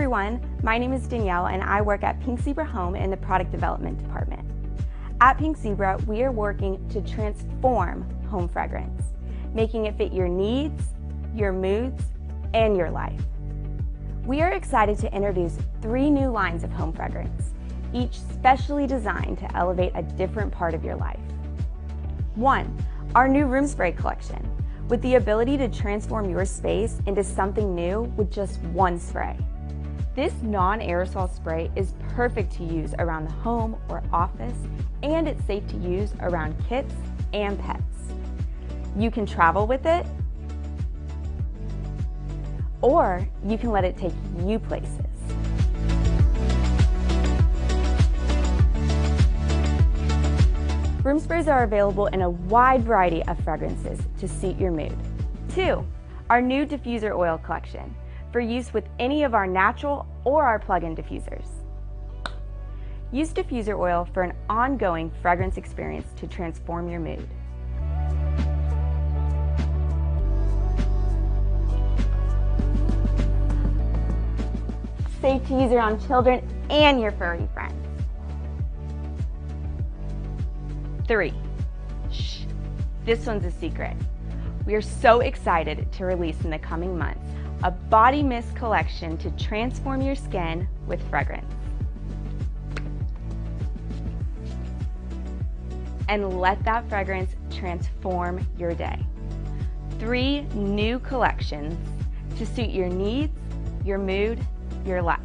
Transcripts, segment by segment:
everyone, my name is Danielle and I work at Pink Zebra Home in the Product Development Department. At Pink Zebra, we are working to transform home fragrance, making it fit your needs, your moods, and your life. We are excited to introduce 3 new lines of home fragrance, each specially designed to elevate a different part of your life. 1, our new room spray collection, with the ability to transform your space into something new with just 1 spray. This non-aerosol spray is perfect to use around the home or office, and it's safe to use around kids and pets. You can travel with it, or you can let it take you places. Room sprays are available in a wide variety of fragrances to suit your mood. 2, our new diffuser oil collection for use with any of our natural or our plug-in diffusers. Use diffuser oil for an ongoing fragrance experience to transform your mood. Safe to use around children and your furry friends. 3, shh, this one's a secret. We are so excited to release in the coming months a body mist collection to transform your skin with fragrance. And let that fragrance transform your day. 3 new collections to suit your needs, your mood, your life.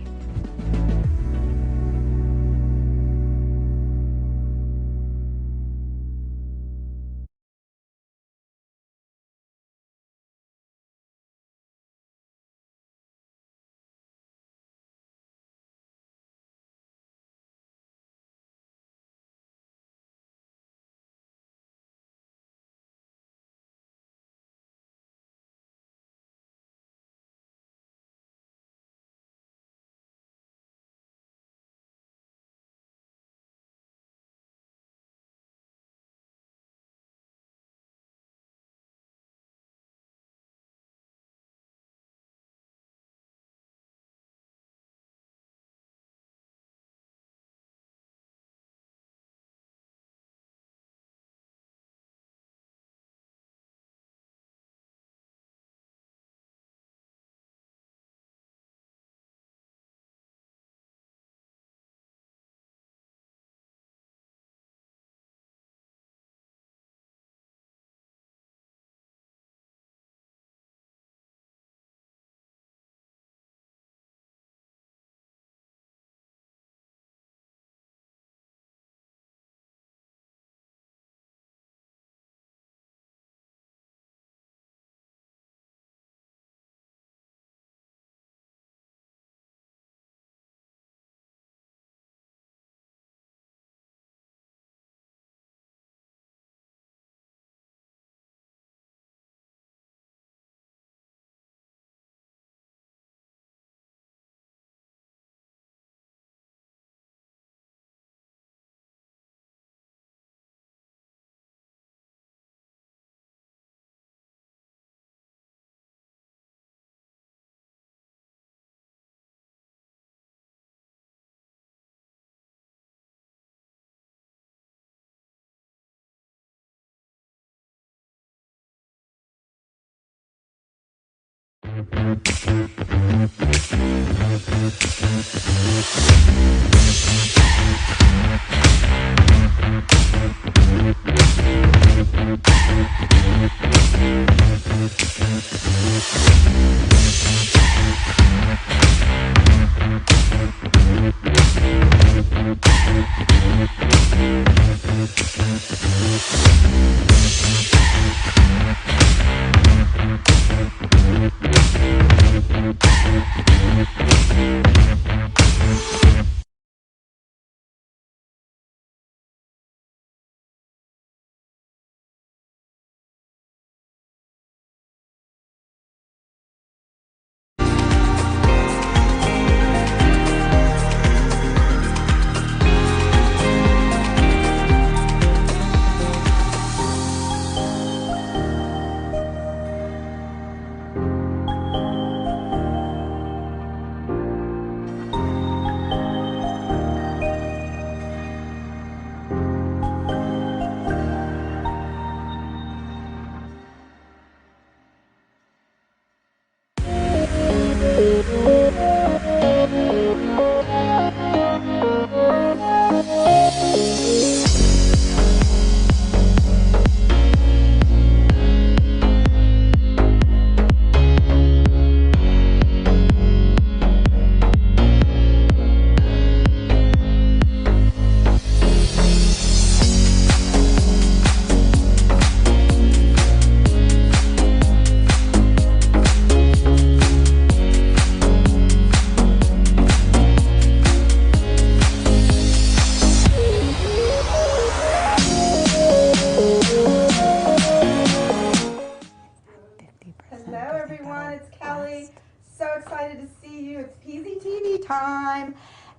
time.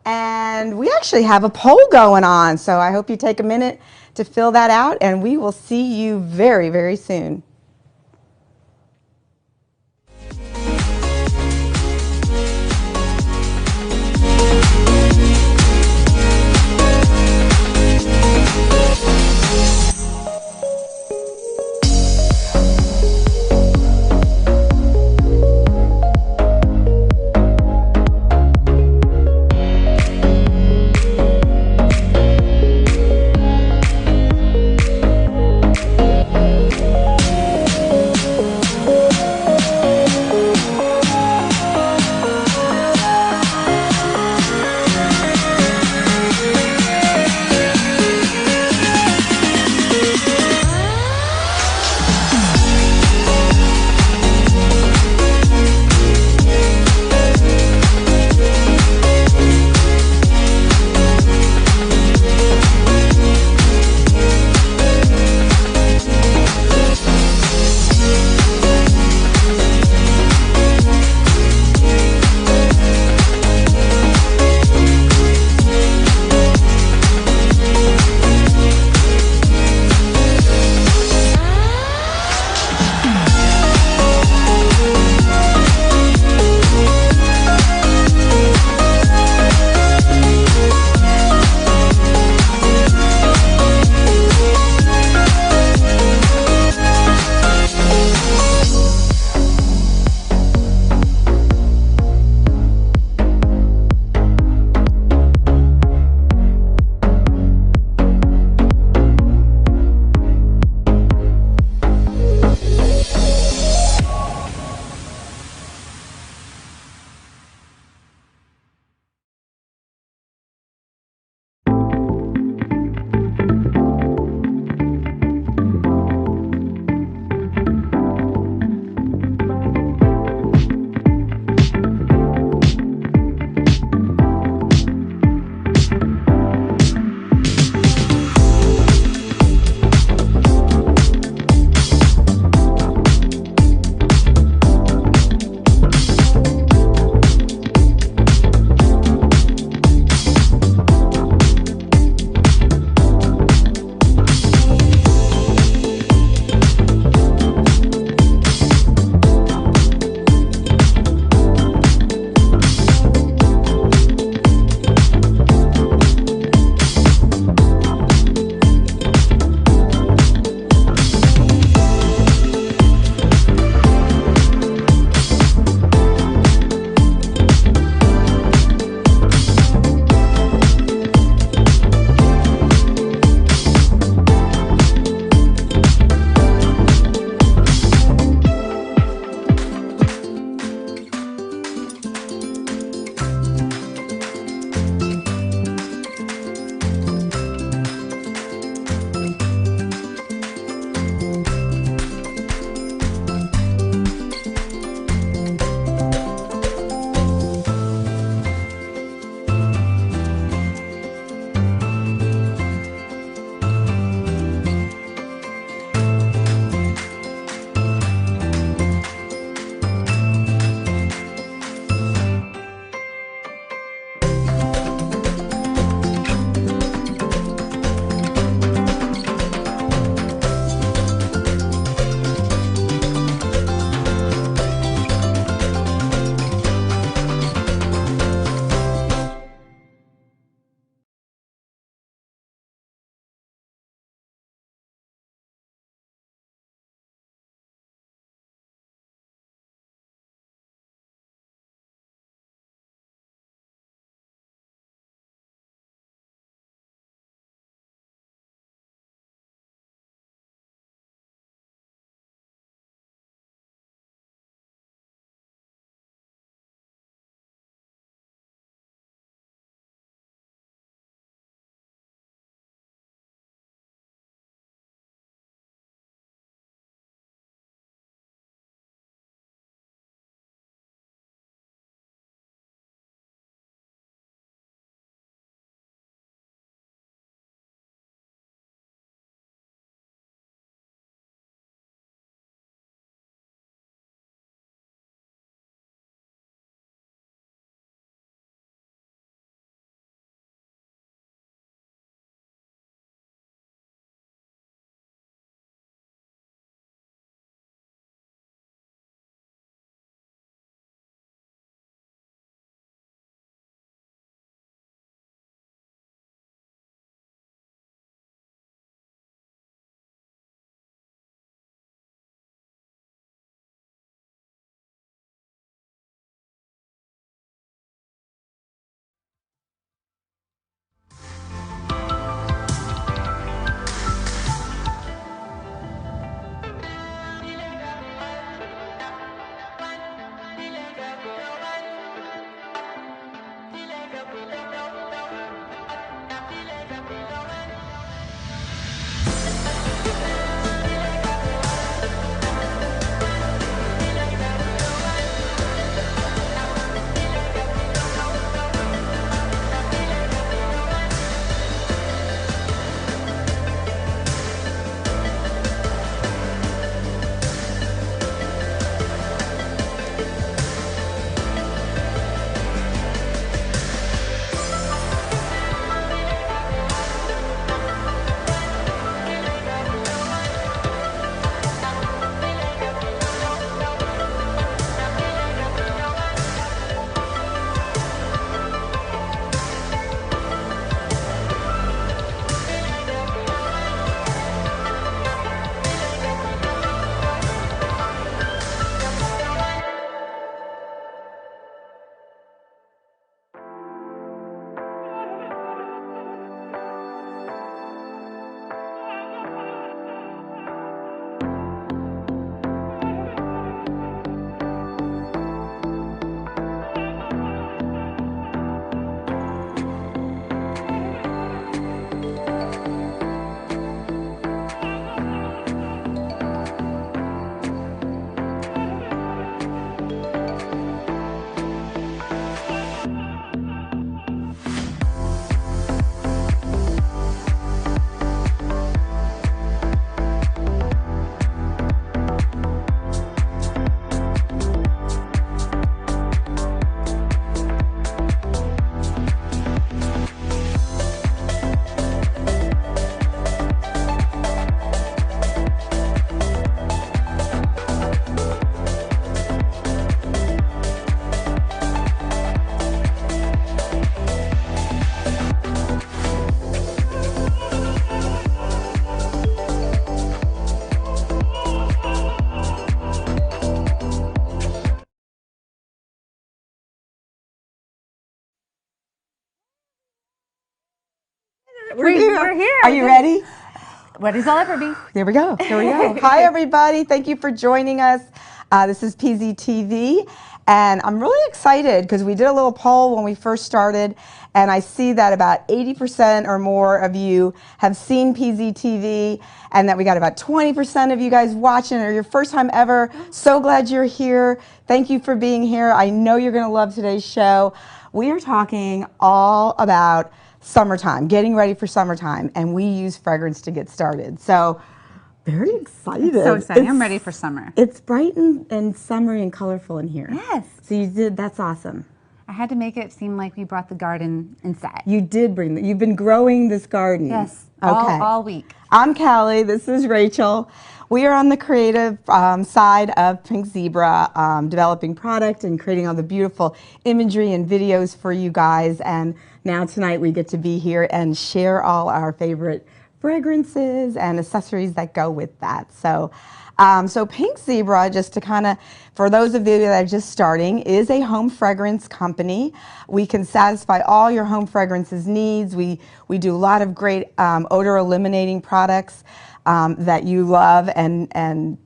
And we actually have a poll going on, so I hope you take a minute to fill that out, and we will see you very, very soon. We're here. We're here. Are you ready? Ready as I'll ever be. There we go. There we go. Hi, everybody. Thank you for joining us. This is PZTV, and I'm really excited because we did a little poll when we first started, and I see that about 80% or more of you have seen PZTV, and that we got about 20% of you guys watching or your first time ever. So glad you're here. Thank you for being here. I know you're going to love today's show. We are talking all about summertime, getting ready for summertime, and we use fragrance to get started. So very excited. So exciting. I'm ready for summer. It's bright and summery and colorful in here. Yes. So you did, that's awesome. I had to make it seem like we brought the garden inside. You did bring, you've been growing this garden. Yes, okay. all week. I'm Callie, this is Rachel. We are on the creative side of Pink Zebra, developing product and creating all the beautiful imagery and videos for you guys. And now tonight we get to be here and share all our favorite fragrances and accessories that go with that. So, so Pink Zebra, just to kind of, for those of you that are just starting, is a home fragrance company. We can satisfy all your home fragrances needs. We do a lot of great odor eliminating products that you love and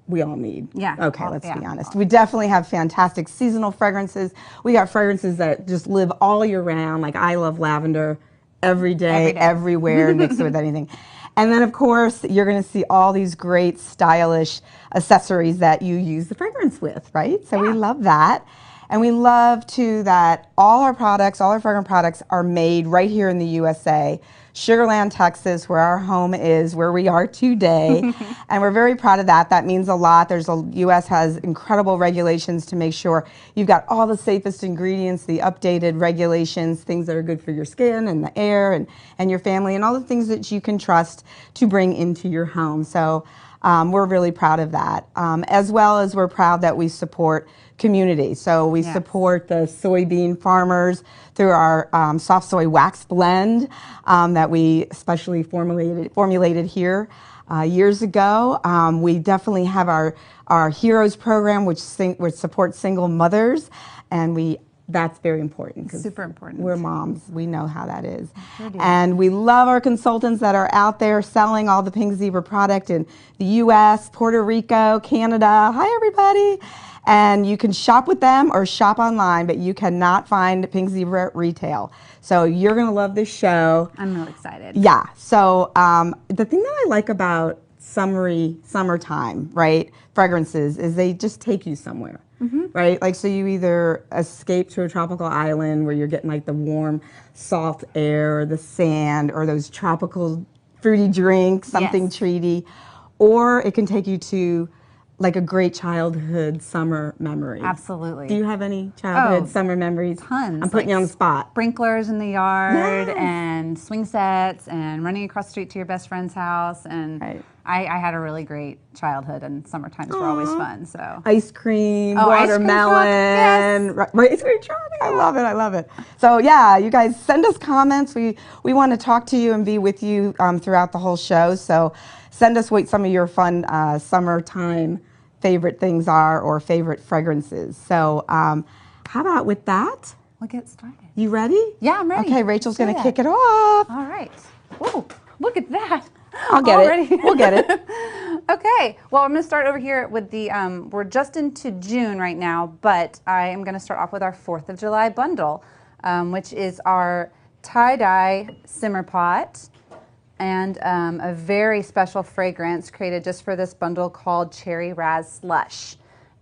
we all need. Yeah. Okay, let's be honest. We definitely have fantastic seasonal fragrances. We got fragrances that just live all year round. Like I love lavender every day. Everywhere, mixed with anything. And then, of course, you're going to see all these great stylish accessories that you use the fragrance with, right? So we love that. And we love, too, that all our products, all our fragrance products are made right here in the USA. Sugar Land, Texas, where our home is, where we are today. And we're very proud of that. That means a lot. U.S. has incredible regulations to make sure you've got all the safest ingredients, the updated regulations, things that are good for your skin and the air and your family, and all the things that you can trust to bring into your home. So we're really proud of that. As well as we're proud that we support community. So we support the soybean farmers through our soft soy wax blend that we specially formulated here years ago. We definitely have our Heroes program, which supports single mothers, and that's very important. Super important. We're moms. We know how that is. Sure do. And we love our consultants that are out there selling all the Pink Zebra product in the U.S., Puerto Rico, Canada. Hi, everybody. And you can shop with them or shop online, but you cannot find Pink Zebra at retail. So you're going to love this show. I'm really excited. Yeah. So the thing that I like about summertime, right, fragrances is they just take you somewhere. Right? Like, so you either escape to a tropical island where you're getting like the warm, soft air, or the sand, or those tropical fruity drinks, something treaty, or it can take you to like a great childhood summer memory. Absolutely. Do you have any childhood summer memories? Tons. I'm putting you on the spot. Sprinklers in the yard and swing sets and running across the street to your best friend's house. And I had a really great childhood, and summer times were always fun. So ice cream, watermelon, ice cream truck. I love it. I love it. So yeah, you guys send us comments. We want to talk to you and be with you throughout the whole show. So send us what some of your fun summertime favorite things are or favorite fragrances. So how about with that? We'll get started. You ready? Yeah, I'm ready. Okay, Rachel's going to kick it off. All right. Whoa, look at that. I'll get it. We'll get it. Okay. Well, I'm going to start over here with the, we're just into June right now, but I am going to start off with our 4th of July bundle, which is our tie-dye simmer pot and a very special fragrance created just for this bundle called Cherry Raz Slush.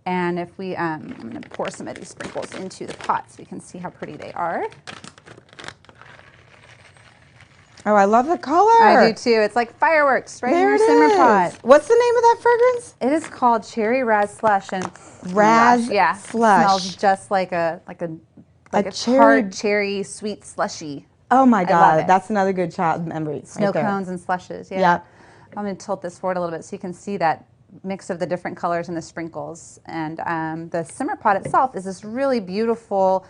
And if we, I'm going to pour some of these sprinkles into the pot so we can see how pretty they are. Oh, I love the color. I do too. It's like fireworks right in your simmer pot. What's the name of that fragrance? It is called Cherry Raz Slush, and Slush. Smells just like a tart cherry sweet slushy. Oh my God, that's another good child memory. Snow cones and slushes. Yeah. I'm going to tilt this forward a little bit so you can see that mix of the different colors and the sprinkles. And the simmer pot itself is this really beautiful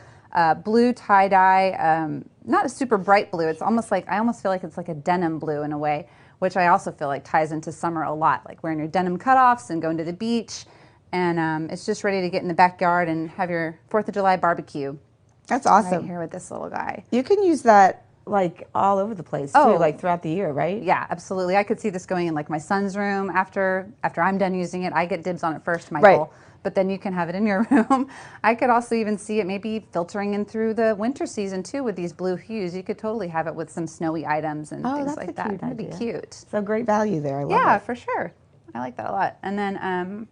blue tie-dye, not a super bright blue. It's almost like, I almost feel like it's like a denim blue in a way, which I also feel like ties into summer a lot, like wearing your denim cutoffs and going to the beach. And it's just ready to get in the backyard and have your 4th of July barbecue. That's awesome. Right here with this little guy. You can use that like all over the place too, like throughout the year, right? Yeah, absolutely. I could see this going in like my son's room after I'm done using it. I get dibs on it first, Michael. Right. But then you can have it in your room. I could also even see it maybe filtering in through the winter season too with these blue hues. You could totally have it with some snowy items and things like that. That'd be cute. So great value there. I love it. Yeah, for sure. I like that a lot. And then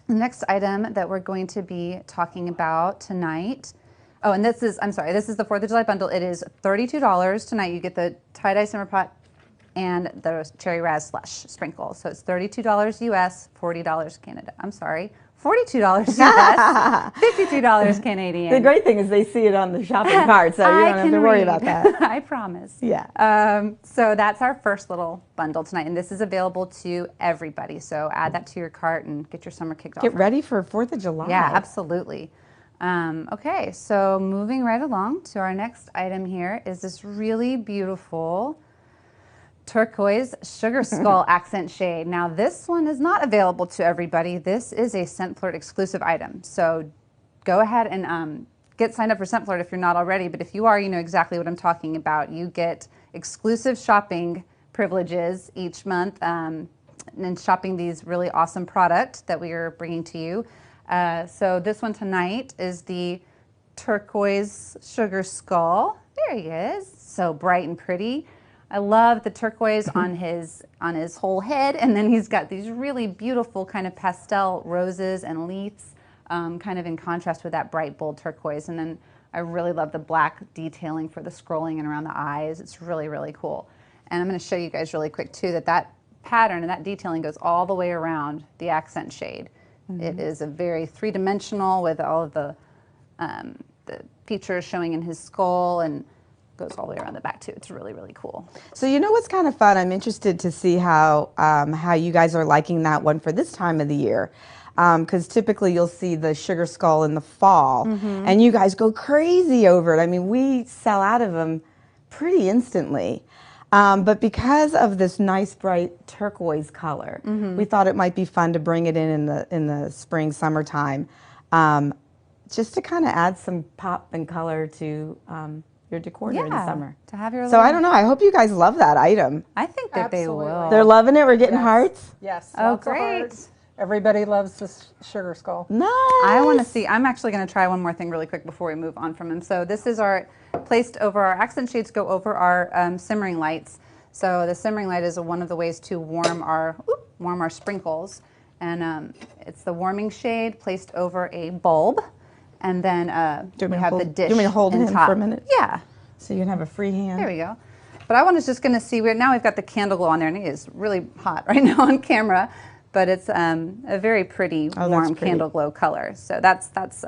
the next item that we're going to be talking about tonight. Oh, and this is, I'm sorry, this is the 4th of July bundle. It is $32 tonight. You get the tie-dye simmer pot and the cherry raz slush sprinkle. So it's $32 US, $40 Canada. I'm sorry, $42 US, $52 Canadian. The great thing is they see it on the shopping cart, so you don't have to worry about that. I promise. Yeah. So that's our first little bundle tonight, and this is available to everybody. So add that to your cart and get your summer kicked off. Get ready for 4th of July. Yeah, absolutely. Okay, so moving right along to our next item here is this really beautiful turquoise sugar skull accent shade. Now this one is not available to everybody. This is a Scent Flirt exclusive item. So go ahead and get signed up for Scent Flirt if you're not already, but if you are, you know exactly what I'm talking about. You get exclusive shopping privileges each month and shopping these really awesome products that we are bringing to you. So this one tonight is the turquoise sugar skull. There he is, so bright and pretty. I love the turquoise on his whole head, and then he's got these really beautiful kind of pastel roses and leaves, kind of in contrast with that bright, bold turquoise. And then I really love the black detailing for the scrolling and around the eyes. It's really, really cool. And I'm going to show you guys really quick too that pattern and that detailing goes all the way around the accent shade. It is a very three-dimensional with all of the features showing in his skull, and goes all the way around the back too. It's really, really cool. So you know what's kind of fun? I'm interested to see how you guys are liking that one for this time of the year. Because typically you'll see the sugar skull in the fall, and you guys go crazy over it. I mean, we sell out of them pretty instantly. But because of this nice bright turquoise color, we thought it might be fun to bring it in the spring, summertime, just to kind of add some pop and color to your decor during the summer. To have your so I don't know. I hope you guys love that item. I think that they will. They're loving it. We're getting hearts. Yes. Oh, lots of great. hearts. Everybody loves this sugar skull. Nice. I want to see. I'm actually going to try one more thing really quick before we move on from him. So this is our placed over our accent shades go over our simmering lights. So the simmering light is one of the ways to warm our sprinkles, and it's the warming shade placed over a bulb, and then we have the dish. Do you want me to hold him for a minute? Yeah. So you can have a free hand. There we go. But I was just going to see. Now we've got the candle glow on there, and it is really hot right now on camera. But it's a very pretty warm candle glow color. So that's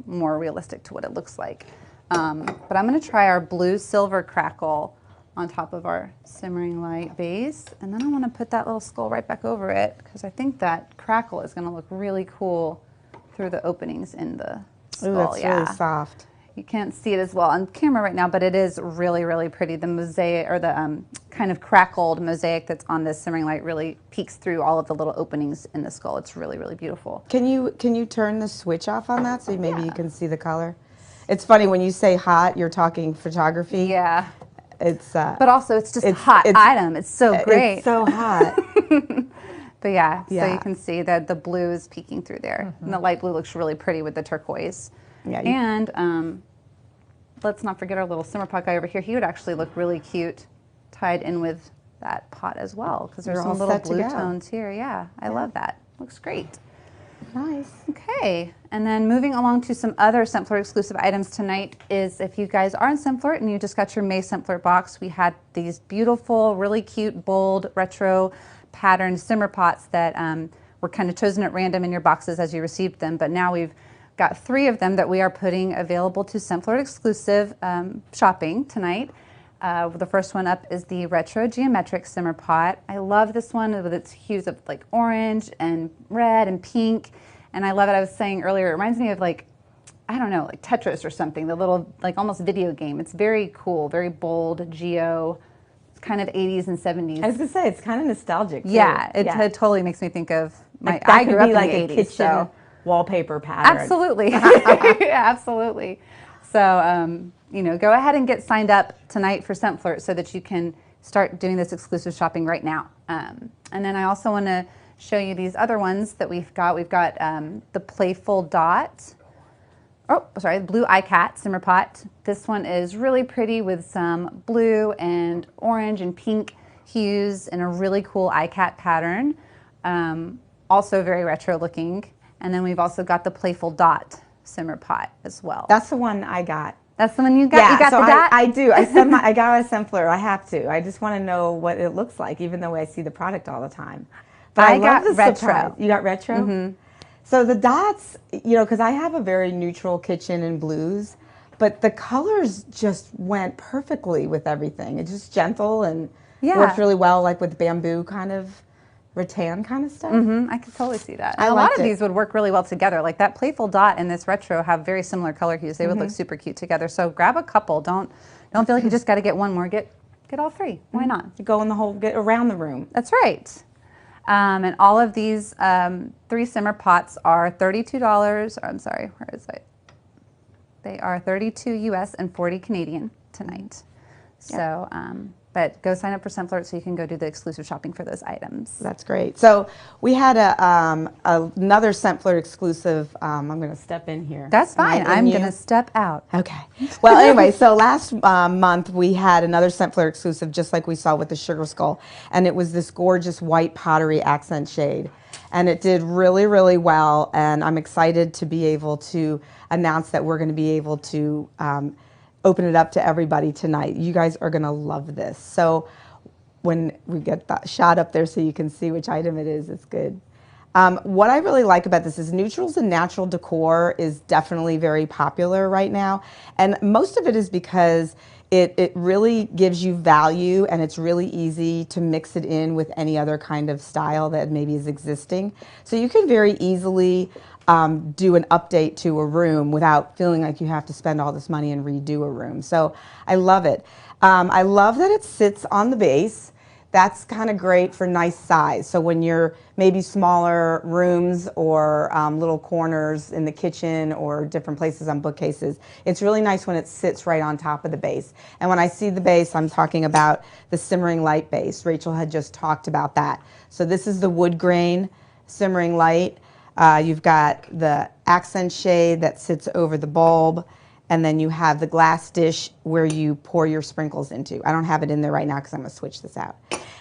more realistic to what it looks like. But I'm going to try our blue silver crackle on top of our simmering light base. And then I want to put that little skull right back over it, because I think that crackle is going to look really cool through the openings in the skull. Ooh, that's really soft. You can't see it as well on camera right now, but it is really, really pretty. The mosaic, or the kind of crackled mosaic that's on this simmering light, really peeks through all of the little openings in the skull. It's really, really beautiful. Can you turn the switch off on that so maybe you can see the color? It's funny when you say hot, you're talking photography. Yeah. But also it's just a hot item. It's so great. It's so hot. But yeah, so you can see that the blue is peeking through there. And the light blue looks really pretty with the turquoise. Yeah, and let's not forget our little simmer pot guy over here. He would actually look really cute tied in with that pot as well, because there's some little blue tones here. Yeah, I love that. Looks great. Nice. Okay, and then moving along to some other Scent Flirt exclusive items tonight is, if you guys are in Scent Flirt and you just got your May Scent Flirt box, we had these beautiful, really cute, bold, retro patterned simmer pots that were kind of chosen at random in your boxes as you received them, but now we've got 3 of them that we are putting available to Scent Flirt exclusive shopping tonight. The first one up is the Retro Geometric Simmer Pot. I love this one with its hues of like orange and red and pink, and I love it. I was saying earlier, it reminds me of like, I don't know, like Tetris or something, the little like almost video game. It's very cool, very bold, geo, it's kind of 80s and 70s. I was going to say, it's kind of nostalgic too. Yeah, it totally makes me think of I grew up in like the a 80s, kitchen so. wallpaper pattern. Absolutely. Absolutely. So, you know, go ahead and get signed up tonight for Scent Flirt so that you can start doing this exclusive shopping right now. And then I also want to show you these other ones that we've got. We've got the Playful Dot. Oh, sorry, the Blue Eye Cat Simmer Pot. This one is really pretty with some blue and orange and pink hues in a really cool eye cat pattern. Also very retro looking. And then we've also got the Playful Dot Simmer Pot as well. That's the one I got. That's the one you got? Yeah, you got so the dot? I do. I got a Scent Flirt. I have to. I just want to know what it looks like, even though I see the product all the time. But I love the retro. surprise. You got retro? Mm-hmm. So the dots, you know, because I have a very neutral kitchen in blues, but the colors just went perfectly with everything. It's just gentle and worked really well, like with bamboo kind of rattan kind of stuff. Mm-hmm. I could totally see that. And a lot of these would work really well together. Like that Playful Dot and this retro have very similar color hues. They would look super cute together. So grab a couple. Don't feel like you just got to get one more. Get all three. Why not? Go in the whole, get around the room. That's right. And all of these 3 simmer pots are $32. I'm sorry, where is it? They are 32 US and 40 Canadian tonight. So, but go sign up for Scent Flirt so you can go do the exclusive shopping for those items. That's great. So we had another Scent Flirt exclusive. I'm going to step in here. That's fine. I'm going to step out. Okay. Well, anyway, so last month we had another Scent Flirt exclusive, just like we saw with the Sugar Skull, and it was this gorgeous white pottery accent shade, and it did really, really well. And I'm excited to be able to announce that we're going to be able to open it up to everybody tonight. You guys are going to love this. So when we get that shot up there so you can see which item it is, it's good. What I really like about this is neutrals and natural decor is definitely very popular right now. And most of it is because it really gives you value, and it's really easy to mix it in with any other kind of style that maybe is existing. So you can very easily do an update to a room without feeling like you have to spend all this money and redo a room. So I love it. I love that it sits on the base. That's kind of great for nice size. So when you're maybe smaller rooms or little corners in the kitchen or different places on bookcases, it's really nice when it sits right on top of the base. And when I see the base, I'm talking about the Simmering Light base. Rachel had just talked about that. So this is the wood grain Simmering Light. You've got the accent shade that sits over the bulb, and then you have the glass dish where you pour your sprinkles into. I don't have it in there right now because I'm going to switch this out.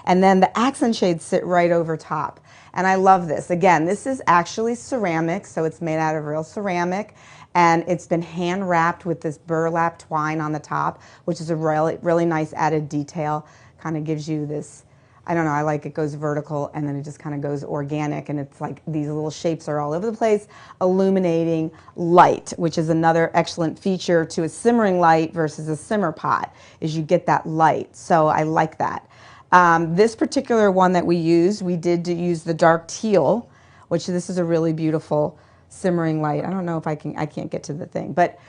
And then the accent shades sit right over top. And I love this. Again, this is actually ceramic, so it's made out of real ceramic, and it's been hand wrapped with this burlap twine on the top, which is a really, really nice added detail. Kind of gives you this, I don't know, I like it goes vertical and then it just kind of goes organic, and it's like these little shapes are all over the place, illuminating light, which is another excellent feature to a simmering light versus a simmer pot, is you get that light. So I like that. This particular one that we used, we did use the dark teal, which this is a really beautiful simmering light. I don't know if I can't get to the thing, but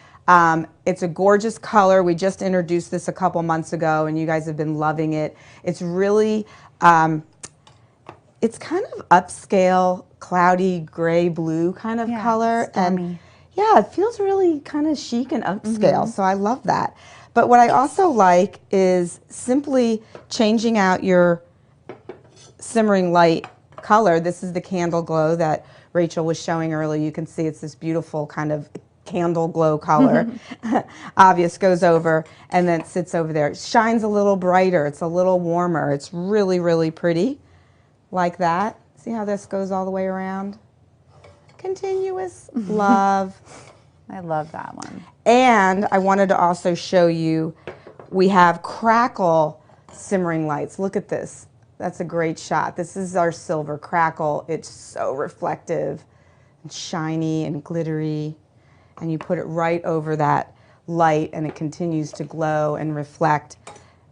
it's a gorgeous color. We just introduced this a couple months ago, and you guys have been loving it. It's really, it's kind of upscale, cloudy, gray, blue kind of color. Stormy. And yeah, it feels really kind of chic and upscale, so I love that. But what I also like is simply changing out your simmering light color. This is the candle glow that Rachel was showing earlier. You can see it's this beautiful kind of candle glow color. Obvious goes over and then sits over there. It shines a little brighter. It's a little warmer. It's really, really pretty like that. See how this goes all the way around? Continuous love. I love that one. And I wanted to also show you, we have crackle simmering lights. Look at this. That's a great shot. This is our silver crackle. It's so reflective and shiny and glittery. And you put it right over that light and it continues to glow and reflect.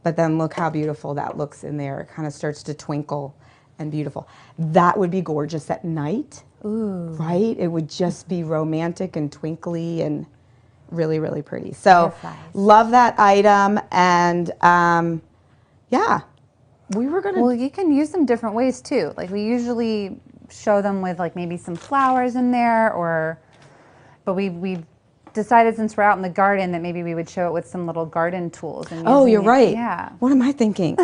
But then look how beautiful that looks in there. It kind of starts to twinkle and beautiful. That would be gorgeous at night. Ooh. Right? It would just be romantic and twinkly and really, really pretty. So love that item. And yeah, we were going to... Well, you can use them different ways too. Like we usually show them with like maybe some flowers in there, or... But we decided since we're out in the garden that maybe we would show it with some little garden tools. And Oh, you're right. Yeah. What am I thinking?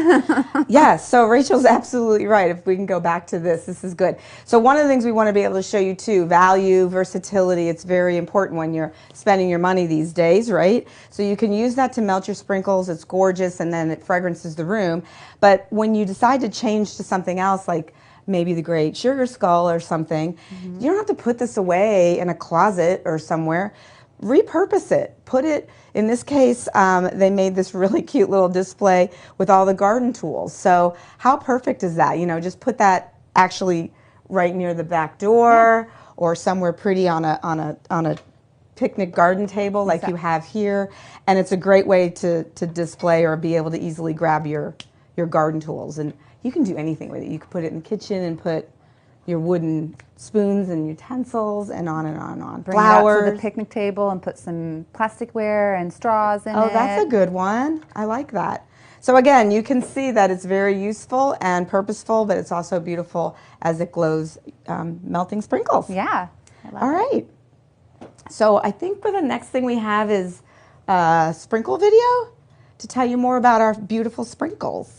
Yes, so Rachel's absolutely right. If we can go back to this is good. So one of the things we want to be able to show you too, value, versatility, it's very important when you're spending your money these days, right? So you can use that to melt your sprinkles. It's gorgeous, and then it fragrances the room. But when you decide to change to something else, like maybe the great sugar skull or something, you don't have to put this away in a closet or somewhere. Repurpose it. Put it, in this case, they made this really cute little display with all the garden tools. So how perfect is that? You know, just put that actually right near the back door or somewhere pretty on a picnic garden table like you have here. And it's a great way to display or be able to easily grab your garden tools. And you can do anything with it. You can put it in the kitchen and put your wooden spoons and utensils and on and on and on. Bring Flowers. it out to the picnic table and put some plasticware and straws in it. Oh, that's a good one. I like that. So again, you can see that it's very useful and purposeful, but it's also beautiful as it glows melting sprinkles. Yeah. I love All right. So I think for the next thing we have is a sprinkle video to tell you more about our beautiful sprinkles.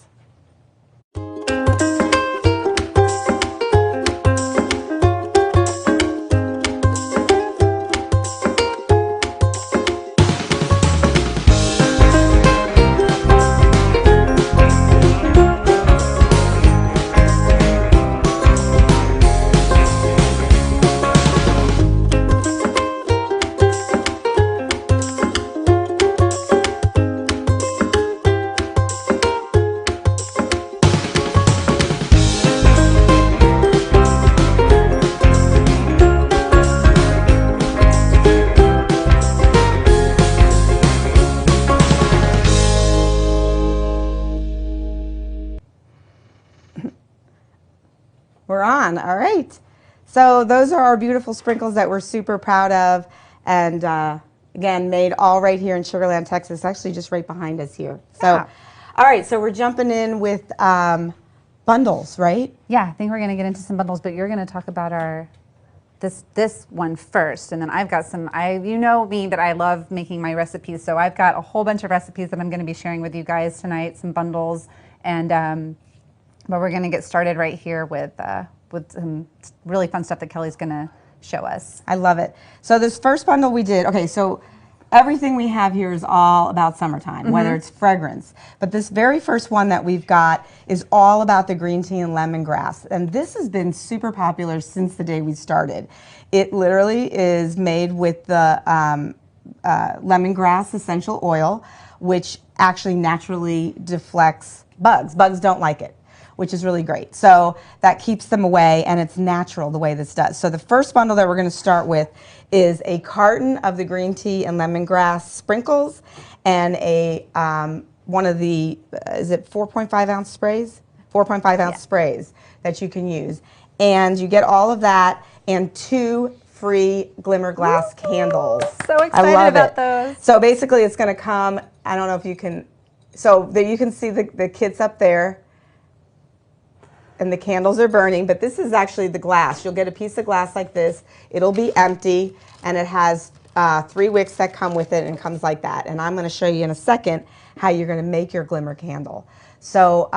We're on. All right. So those are our beautiful sprinkles that we're super proud of, and again, made all right here in Sugar Land, Texas, actually just right behind us here. So, all right, so we're jumping in with bundles, right? Yeah, I think we're going to get into some bundles, but you're going to talk about our this one first, and then I've got some. You know me that I love making my recipes, so I've got a whole bunch of recipes that I'm going to be sharing with you guys tonight. Some bundles, and but we're going to get started right here with some really fun stuff that Kelly's going to show us. I love it. So this first bundle we did. Okay, so everything we have here is all about summertime, whether it's fragrance. But this very first one that we've got is all about the green tea and lemongrass. And this has been super popular since the day we started. It literally is made with the lemongrass essential oil, which actually naturally deflects bugs. Bugs don't like it, which is really great. So that keeps them away, and it's natural the way this does. So the first bundle that we're going to start with is a carton of the green tea and lemongrass sprinkles and a one of the, is it 4.5 ounce sprays? 4.5 ounce sprays that you can use. And you get all of that and 2 free glimmer glass candles. So excited about those. So basically it's going to come, I don't know if you can, so that you can see the kits up there. And the candles are burning, but this is actually the glass. You'll get a piece of glass like this. It'll be empty, and it has 3 wicks that come with it, and it comes like that. And I'm going to show you in a second how you're going to make your glimmer candle. So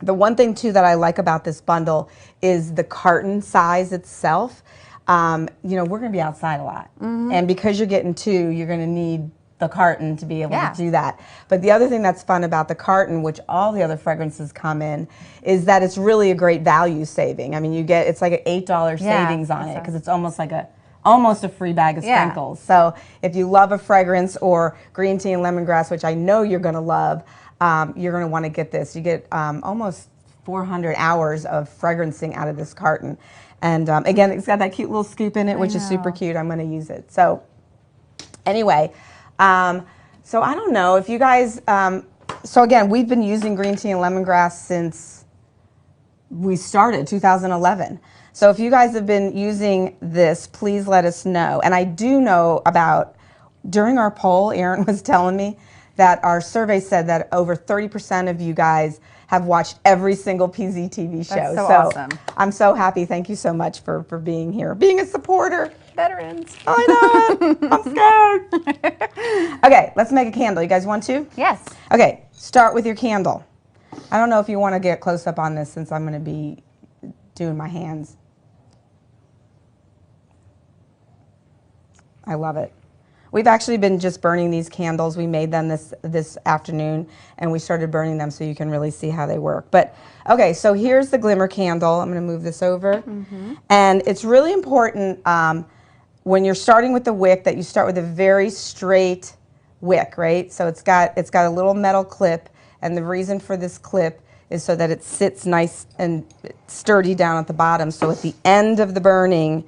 the one thing, too, that I like about this bundle is the carton size itself. You know, we're going to be outside a lot. And because you're getting 2, you're going to need the carton to be able to do that. But the other thing that's fun about the carton, which all the other fragrances come in, is that it's really a great value saving. I mean, you get, it's like an $8 savings on it because it's almost like almost a free bag of sprinkles. So if you love a fragrance or green tea and lemongrass, which I know you're going to love, you're going to want to get this. You get almost 400 hours of fragrancing out of this carton. And again, it's got that cute little scoop in it, which is super cute. I'm going to use it. So anyway, so I don't know if you guys, so again, we've been using green tea and lemongrass since we started, 2011. So if you guys have been using this, please let us know. And I do know about, during our poll, Erin was telling me that our survey said that over 30% of you guys have watched every single PZTV show. That's so awesome. I'm so happy. Thank you so much for being here, being a supporter. veterans. I know it. I'm scared. Okay, let's make a candle. You guys want to? Yes. Okay, start with your candle. I don't know if you want to get close up on this since I'm going to be doing my hands. I love it. We've actually been just burning these candles. We made them this afternoon, and we started burning them so you can really see how they work. But, okay, so here's the glimmer candle. I'm going to move this over. And it's really important when you're starting with the wick that you start with a very straight wick, right? So it's got a little metal clip, and the reason for this clip is so that it sits nice and sturdy down at the bottom. So at the end of the burning,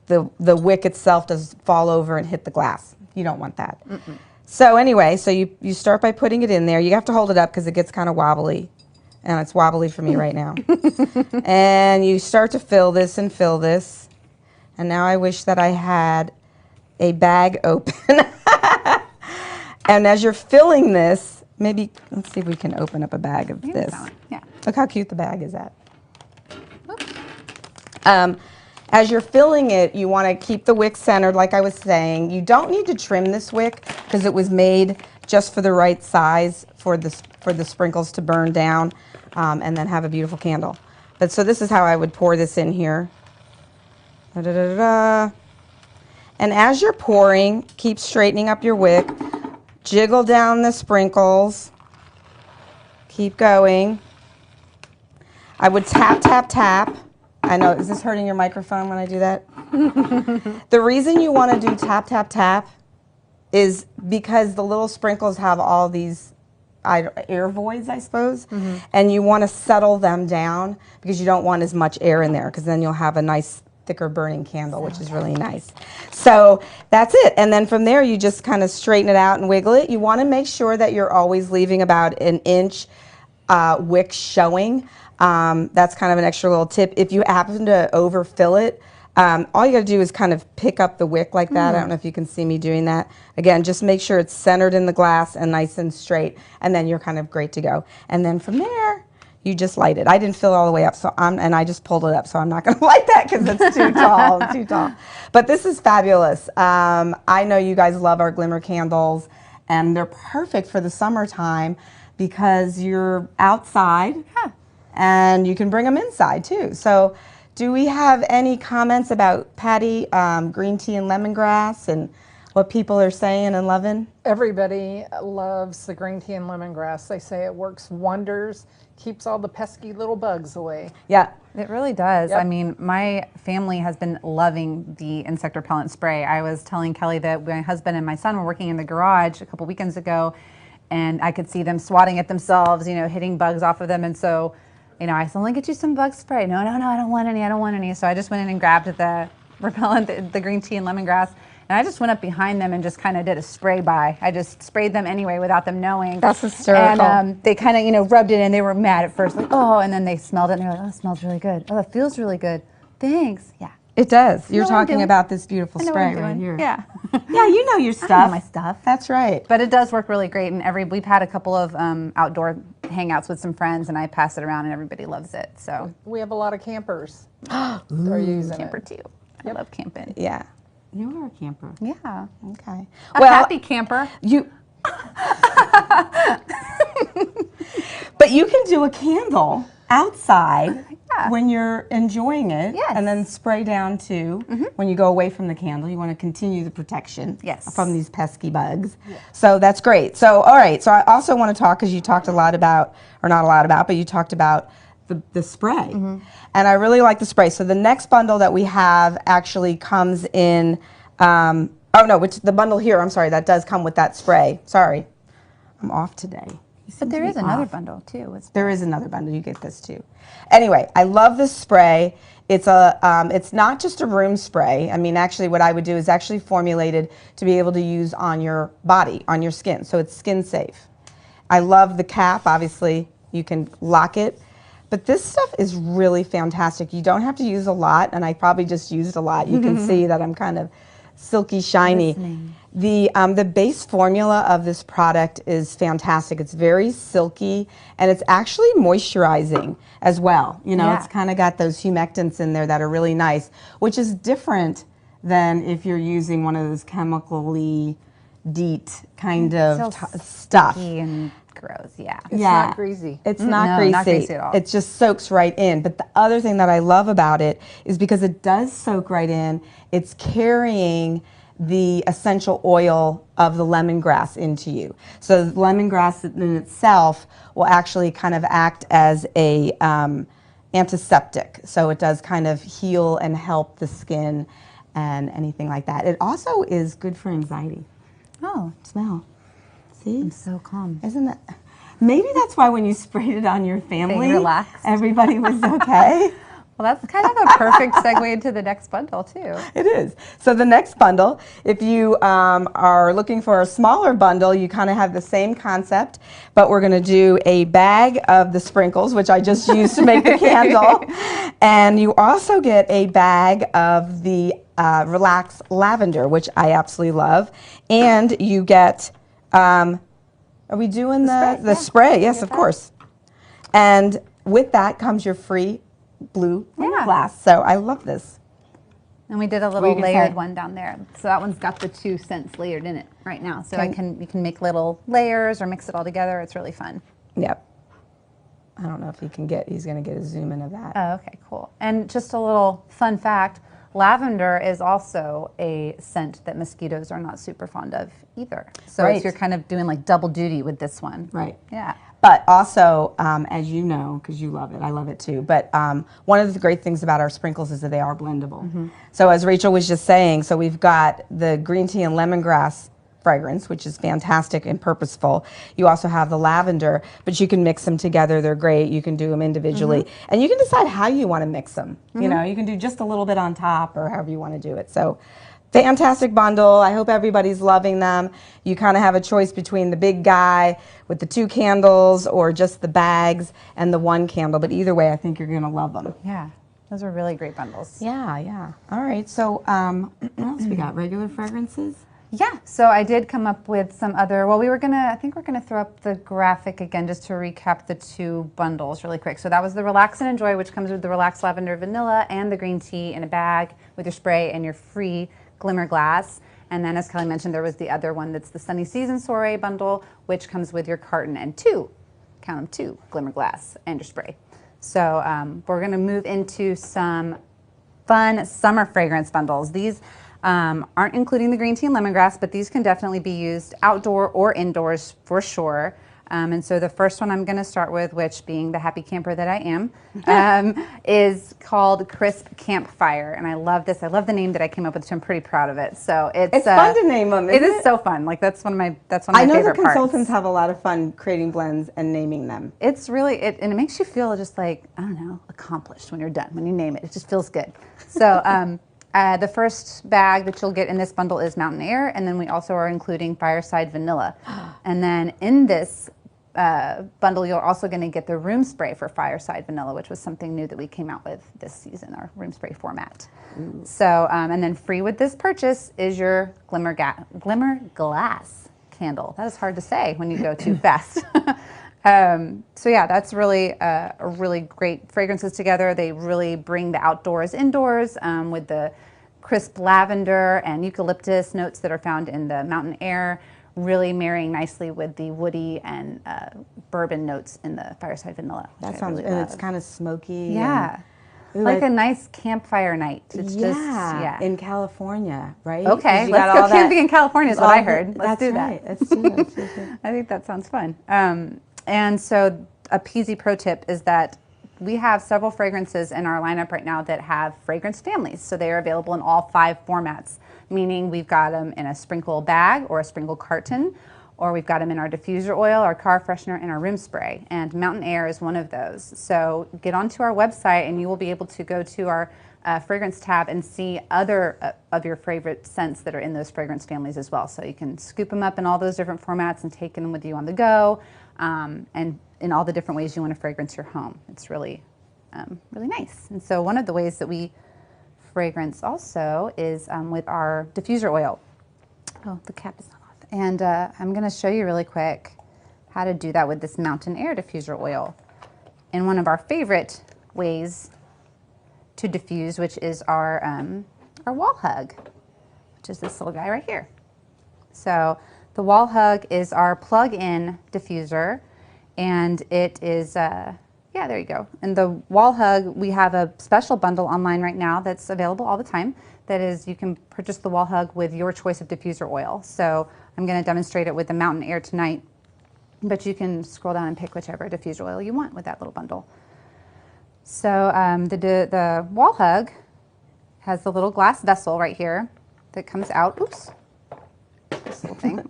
the wick itself does fall over and hit the glass. You don't want that. So anyway, so you start by putting it in there. You have to hold it up because it gets kind of wobbly. And it's wobbly for me right now. And you start to fill this and fill this. And now I wish that I had a bag open. And as you're filling this, maybe, let's see if we can open up a bag of this. Yeah. Look how cute the bag is at. As you're filling it, you want to keep the wick centered, like I was saying. You don't need to trim this wick because it was made just for the right size for the sprinkles to burn down and then have a beautiful candle. But so this is how I would pour this in here. Da, da, da, da. And as you're pouring, keep straightening up your wick. Jiggle down the sprinkles. Keep going. I would tap, tap, tap. I know, is this hurting your microphone when I do that? The reason you want to do tap, tap, tap is because the little sprinkles have all these air voids, I suppose, and you want to settle them down because you don't want as much air in there because then you'll have a nice thicker burning candle, which is really nice. So that's it. And then from there, you just kind of straighten it out and wiggle it. You want to make sure that you're always leaving about an inch wick showing. That's kind of an extra little tip. If you happen to overfill it, all you got to do is kind of pick up the wick like that. I don't know if you can see me doing that. Again, just make sure it's centered in the glass and nice and straight, and then you're kind of great to go. And then from there, you just light it. I didn't fill it all the way up, and I just pulled it up, so I'm not going to light that because it's too tall. It's too tall. But this is fabulous. I know you guys love our glimmer candles, and they're perfect for the summertime because you're outside. And you can bring them inside too. So do we have any comments about Patty, green tea and lemongrass and what people are saying and loving? Everybody loves the green tea and lemongrass. They say it works wonders, keeps all the pesky little bugs away. Yeah. It really does. Yep. I mean, my family has been loving the insect repellent spray. I was telling Kelly that my husband and my son were working in the garage a couple weekends ago, and I could see them swatting at themselves, you know, hitting bugs off of them. And so, you know, I said, let me get you some bug spray. No, I don't want any. So I just went in and grabbed the repellent, the green tea and lemongrass, and I just went up behind them and just kind of did a spray by. I just sprayed them anyway without them knowing. That's hysterical. And they kind of, you know, rubbed it in. They were mad at first, like, oh, and then they smelled it and they were like, oh, it smells really good. Oh, it feels really good. Thanks. Yeah. It does. You're know what I'm talking doing. about this beautiful I know what spray I'm right doing. here. Yeah. Yeah, you know your I know stuff. my stuff. That's right. But it does work really great, and we've had a couple of outdoor hangouts with some friends, and I pass it around, and everybody loves it. So We have a lot of campers that are using camper it. too. I love camping. Yeah. You are a camper. Yeah, Okay. a happy camper. You. But you can do a candle outside when you're enjoying it, Yes. and then spray down too. When you go away from the candle, you want to continue the protection from these pesky bugs. So that's great. So all right. So I also want to talk, because you talked a lot about, or not a lot about, but you talked about the spray, and I really like the spray. So the next bundle that we have actually comes in. Oh no, which the bundle here. I'm sorry, that does come with that spray. Sorry, I'm off today. But there is another bundle too. There is another bundle. You get this too. Anyway, I love this spray. It's it's not just a room spray. I mean, actually, what I would do is actually formulated to be able to use on your body, on your skin. So it's skin safe. I love the cap. Obviously, you can lock it. But this stuff is really fantastic. You don't have to use a lot, and I probably just used a lot. You can see that I'm kind of silky shiny. The base formula of this product is fantastic. It's very silky, and it's actually moisturizing as well. You know, it's kind of got those humectants in there that are really nice, which is different than if you're using one of those chemically DEET kind of stuff. And gross, yeah. It's not greasy. It's not No, greasy. not greasy at all. It just soaks right in. But the other thing that I love about it is because it does soak right in, it's carrying the essential oil of the lemongrass into you. So the lemongrass in itself will actually kind of act as a antiseptic. So it does kind of heal and help the skin and anything like that. It also is good for anxiety. Oh, Smell. See? I'm so calm. Isn't it? Maybe that's why when you sprayed it on your family, relaxed. everybody was okay. Well, that's kind of a perfect segue into the next bundle, too. It is. So the next bundle, if you are looking for a smaller bundle, you kind of have the same concept, but we're going to do a bag of the sprinkles, which I just used to make the candle. And you also get a bag of the Relax Lavender, which I absolutely love. And you get, are we doing the spray? Yes, of course. And with that comes your free blue glass. So I love this. And we did a little layered one down there. So that one's got the 2 scents layered in it right now. So you can make little layers or mix it all together. It's really fun. Yep. I don't know if he's going to get a zoom in of that. Oh, okay, cool. And just a little fun fact, lavender is also a scent that mosquitoes are not super fond of either. So you're kind of doing like double duty with this one. Right. Yeah. But also, as you know, because you love it, I love it too, but one of the great things about our sprinkles is that they are blendable. So as Rachel was just saying, so we've got the green tea and lemongrass fragrance, which is fantastic and purposeful. You also have the lavender, but you can mix them together. They're great. You can do them individually. And you can decide how you want to mix them. You know, you can do just a little bit on top or however you want to do it. So fantastic bundle. I hope everybody's loving them. You kind of have a choice between the big guy with the 2 candles or just the bags and the 1 candle. But either way, I think you're going to love them. Yeah, those are really great bundles. Yeah, yeah. All right. So what else we got? Regular fragrances? Yeah, so I did come up with some other, well, I think we're gonna throw up the graphic again just to recap the 2 bundles really quick. So that was the Relax and Enjoy, which comes with the Relax Lavender Vanilla and the green tea in a bag with your spray and your free glimmer glass. And then as Kelly mentioned, there was the other one that's the Sunny Season Soiree bundle, which comes with your carton and 2, count them 2, glimmer glass and your spray. So we're gonna move into some fun summer fragrance bundles. These aren't including the green tea and lemongrass, but these can definitely be used outdoor or indoors for sure. And so the first one I'm going to start with, which being the happy camper that I am, is called Crisp Campfire. And I love this. I love the name that I came up with, so I'm pretty proud of it. So it's fun to name them. It is so fun. Like that's one of my favorite parts. I know the consultants have a lot of fun creating blends and naming them. It's really and it makes you feel just like, I don't know, accomplished when you're done. When you name it, it just feels good. So the first bag that you'll get in this bundle is Mountain Air, and then we also are including Fireside Vanilla. And then in this bundle, you're also going to get the room spray for Fireside Vanilla, which was something new that we came out with this season, our room spray format. So, and then free with this purchase is your Glimmer Glass candle. That is hard to say when you go too fast. So yeah, that's really a really great fragrances together. They really bring the outdoors indoors with the crisp lavender and eucalyptus notes that are found in the Mountain Air, really marrying nicely with the woody and bourbon notes in the Fireside Vanilla. That sounds, really and it's kind of smoky. Yeah. Like a nice campfire night. It's just in California, right? Okay, let's go camping in California is what I heard. Let's do that. Let's do that. I think that sounds fun. And so a PZ pro tip is that we have several fragrances in our lineup right now that have fragrance families. So they are available in all 5 formats, meaning we've got them in a sprinkle bag or a sprinkle carton, or we've got them in our diffuser oil, our car freshener, and our room spray. And Mountain Air is one of those. So get onto our website and you will be able to go to our fragrance tab and see other of your favorite scents that are in those fragrance families as well. So you can scoop them up in all those different formats and take them with you on the go, and in all the different ways you want to fragrance your home. It's really, really nice. And so one of the ways that we fragrance also is with our diffuser oil. Oh, the cap is not off. And I'm going to show you really quick how to do that with this Mountain Air diffuser oil. And one of our favorite ways to diffuse, which is our our wall hug, which is this little guy right here. So the wall hug is our plug-in diffuser, and it is, yeah, there you go. And the wall hug, we have a special bundle online right now that's available all the time. That is, you can purchase the wall hug with your choice of diffuser oil. So I'm going to demonstrate it with the Mountain Air tonight, but you can scroll down and pick whichever diffuser oil you want with that little bundle. So the wall hug has the little glass vessel right here that comes out. Oops, this little thing.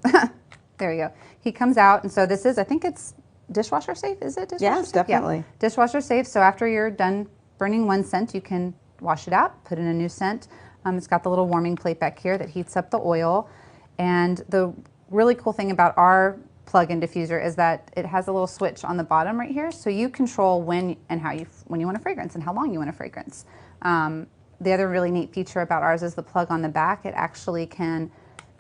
There you go. He comes out, and so this is, I think it's dishwasher safe. Is it dishwasher Yes, safe? definitely. Yeah. Dishwasher safe. So after you're done burning one scent, you can wash it out, put in a new scent. It's got the little warming plate back here that heats up the oil. And the really cool thing about our plug-in diffuser is that it has a little switch on the bottom right here, so you control when and how when you want a fragrance and how long you want a fragrance. The other really neat feature about ours is the plug on the back. It actually can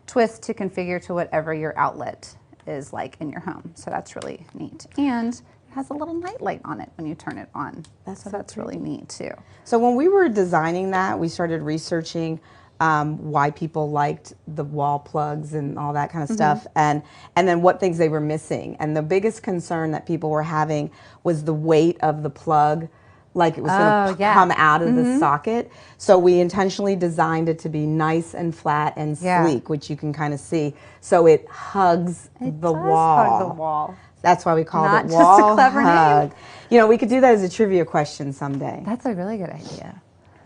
twist to configure to whatever your outlet is like in your home. So that's really neat. And it has a little night light on it when you turn it on. That's really neat too. So when we were designing that, we started researching why people liked the wall plugs and all that kind of stuff, and then what things they were missing. And the biggest concern that people were having was the weight of the plug, like it was going to come out of the socket. So we intentionally designed it to be nice and flat and sleek, which you can kind of see. So it hugs the wall. Hug the wall. That's why we called Not it just wall a clever hug. name. You know, we could do that as a trivia question someday. That's a really good idea.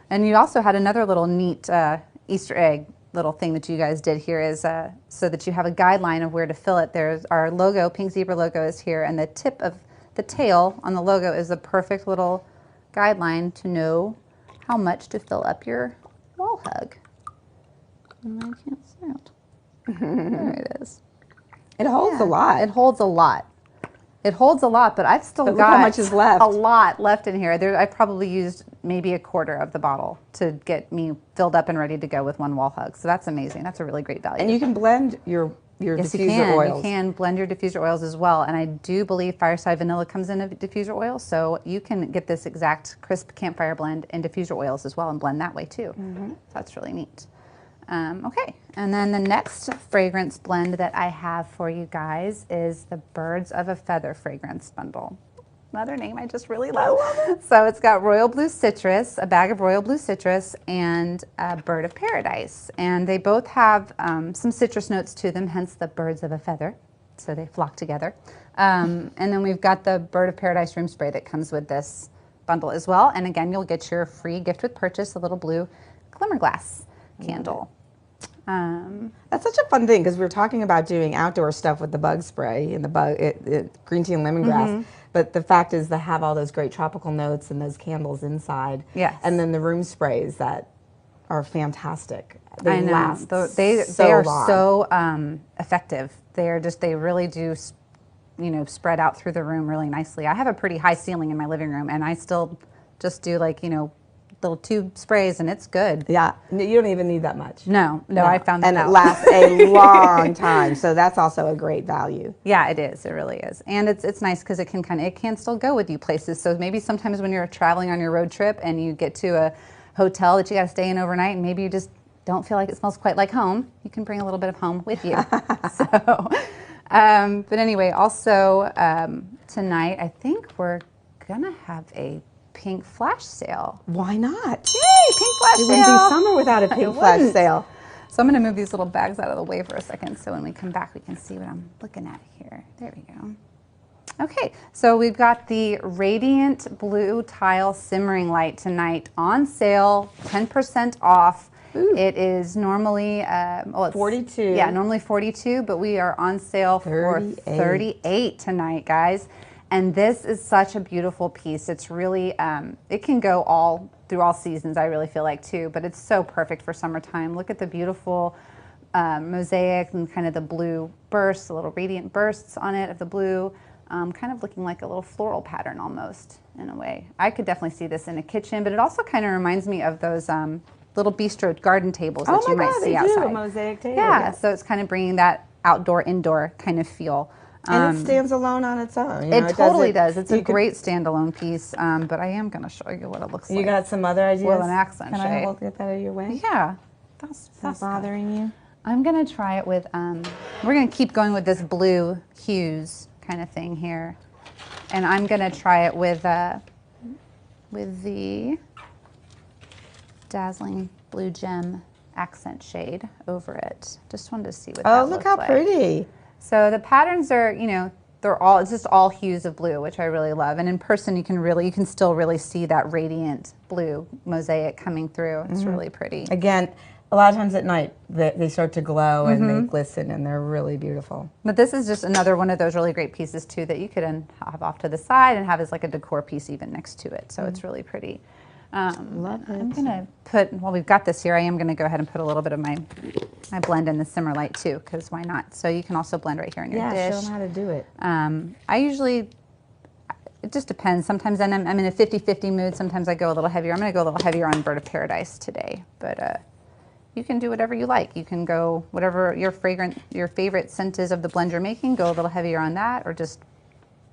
And you also had another little neat Easter egg little thing that you guys did here is so that you have a guideline of where to fill it. There's our logo, Pink Zebra logo is here, and the tip of the tail on the logo is a perfect little guideline to know how much to fill up your wall hug. And I can't see it. There it is. It holds a lot. It holds a lot. It holds a lot, but I've still But look got how much is left. a lot left in here. I probably used maybe a quarter of the bottle to get me filled up and ready to go with one wall hug. So that's amazing. That's a really great value. And you can blend your Yes, diffuser you can. oils. You can blend your diffuser oils as well. And I do believe Fireside Vanilla comes in a diffuser oil, so you can get this exact crisp campfire blend in diffuser oils as well and blend that way too. So that's really neat. Okay, and then the next fragrance blend that I have for you guys is the Birds of a Feather fragrance bundle. Another name I just really love. So it's got Royal Blue Citrus, a bag of Royal Blue Citrus, and a Bird of Paradise. And they both have some citrus notes to them, hence the Birds of a Feather. So they flock together. And then we've got the Bird of Paradise room spray that comes with this bundle as well. And again, you'll get your free gift with purchase, a little blue glimmer glass candle. That's such a fun thing because we were talking about doing outdoor stuff with the bug spray and the green tea and lemongrass. But the fact is they have all those great tropical notes and those candles inside. Yes. And then the room sprays that are fantastic. They I know. last They so are long. so effective. They really do, you know, spread out through the room really nicely. I have a pretty high ceiling in my living room, and I still just do like, you know, little tube sprays, and it's good. Yeah, you don't even need that much. No, I found that and out. it lasts a long time, so that's also a great value. Yeah, it is. It really is, and it's nice because it can still go with you places. So maybe sometimes when you're traveling on your road trip and you get to a hotel that you got to stay in overnight, and maybe you just don't feel like it smells quite like home, you can bring a little bit of home with you. But anyway, also tonight I think we're gonna have a pink flash sale. Why not? Yay, pink flash It sale. wouldn't be summer without a pink flash wouldn't. sale. So I'm going to move these little bags out of the way for a second so when we come back we can see what I'm looking at here. There we go. Okay, so we've got the Radiant Blue Tile Simmering Light tonight on sale, 10% off. Ooh. It is normally, it's 42. Yeah, normally 42, but we are on sale for 38 tonight, guys. And this is such a beautiful piece. It's really, it can go all through all seasons, I really feel like too, but it's so perfect for summertime. Look at the beautiful mosaic and kind of the blue bursts, the little radiant bursts on it of the blue, kind of looking like a little floral pattern almost in a way. I could definitely see this in a kitchen, but it also kind of reminds me of those little bistro garden tables that you might see outside. A mosaic table. Yeah, so it's kind of bringing that outdoor, indoor kind of feel. And it stands alone on its own. You know, It totally does. It's a you could- great standalone piece, but I am going to show you what it looks like. You got some other ideas? With an accent Can shade. I get that out of your way? Yeah. That's Not bothering you? I'm going to try it with, we're going to keep going with this blue hues kind of thing here. And I'm going to try it with the dazzling blue gem accent shade over it. Just wanted to see what that look looks how like. pretty. So the patterns are, you know, it's just all hues of blue, which I really love. And in person, you can still really see that radiant blue mosaic coming through. It's really pretty. Again, a lot of times at night, they start to glow and they glisten, and they're really beautiful. But this is just another one of those really great pieces too that you could have off to the side and have as like a decor piece even next to it. So it's really pretty. Love it. I'm gonna put, while we've got this here, I am gonna go ahead and put a little bit of my blend in the simmer light too, because why not? So you can also blend right here in your dish. Yeah, show them how to do it. I usually, it just depends. Sometimes I'm in a 50-50 mood. Sometimes I go a little heavier. I'm gonna go a little heavier on Bird of Paradise today, but you can do whatever you like. You can go whatever your favorite scent is of the blend you're making, go a little heavier on that, or just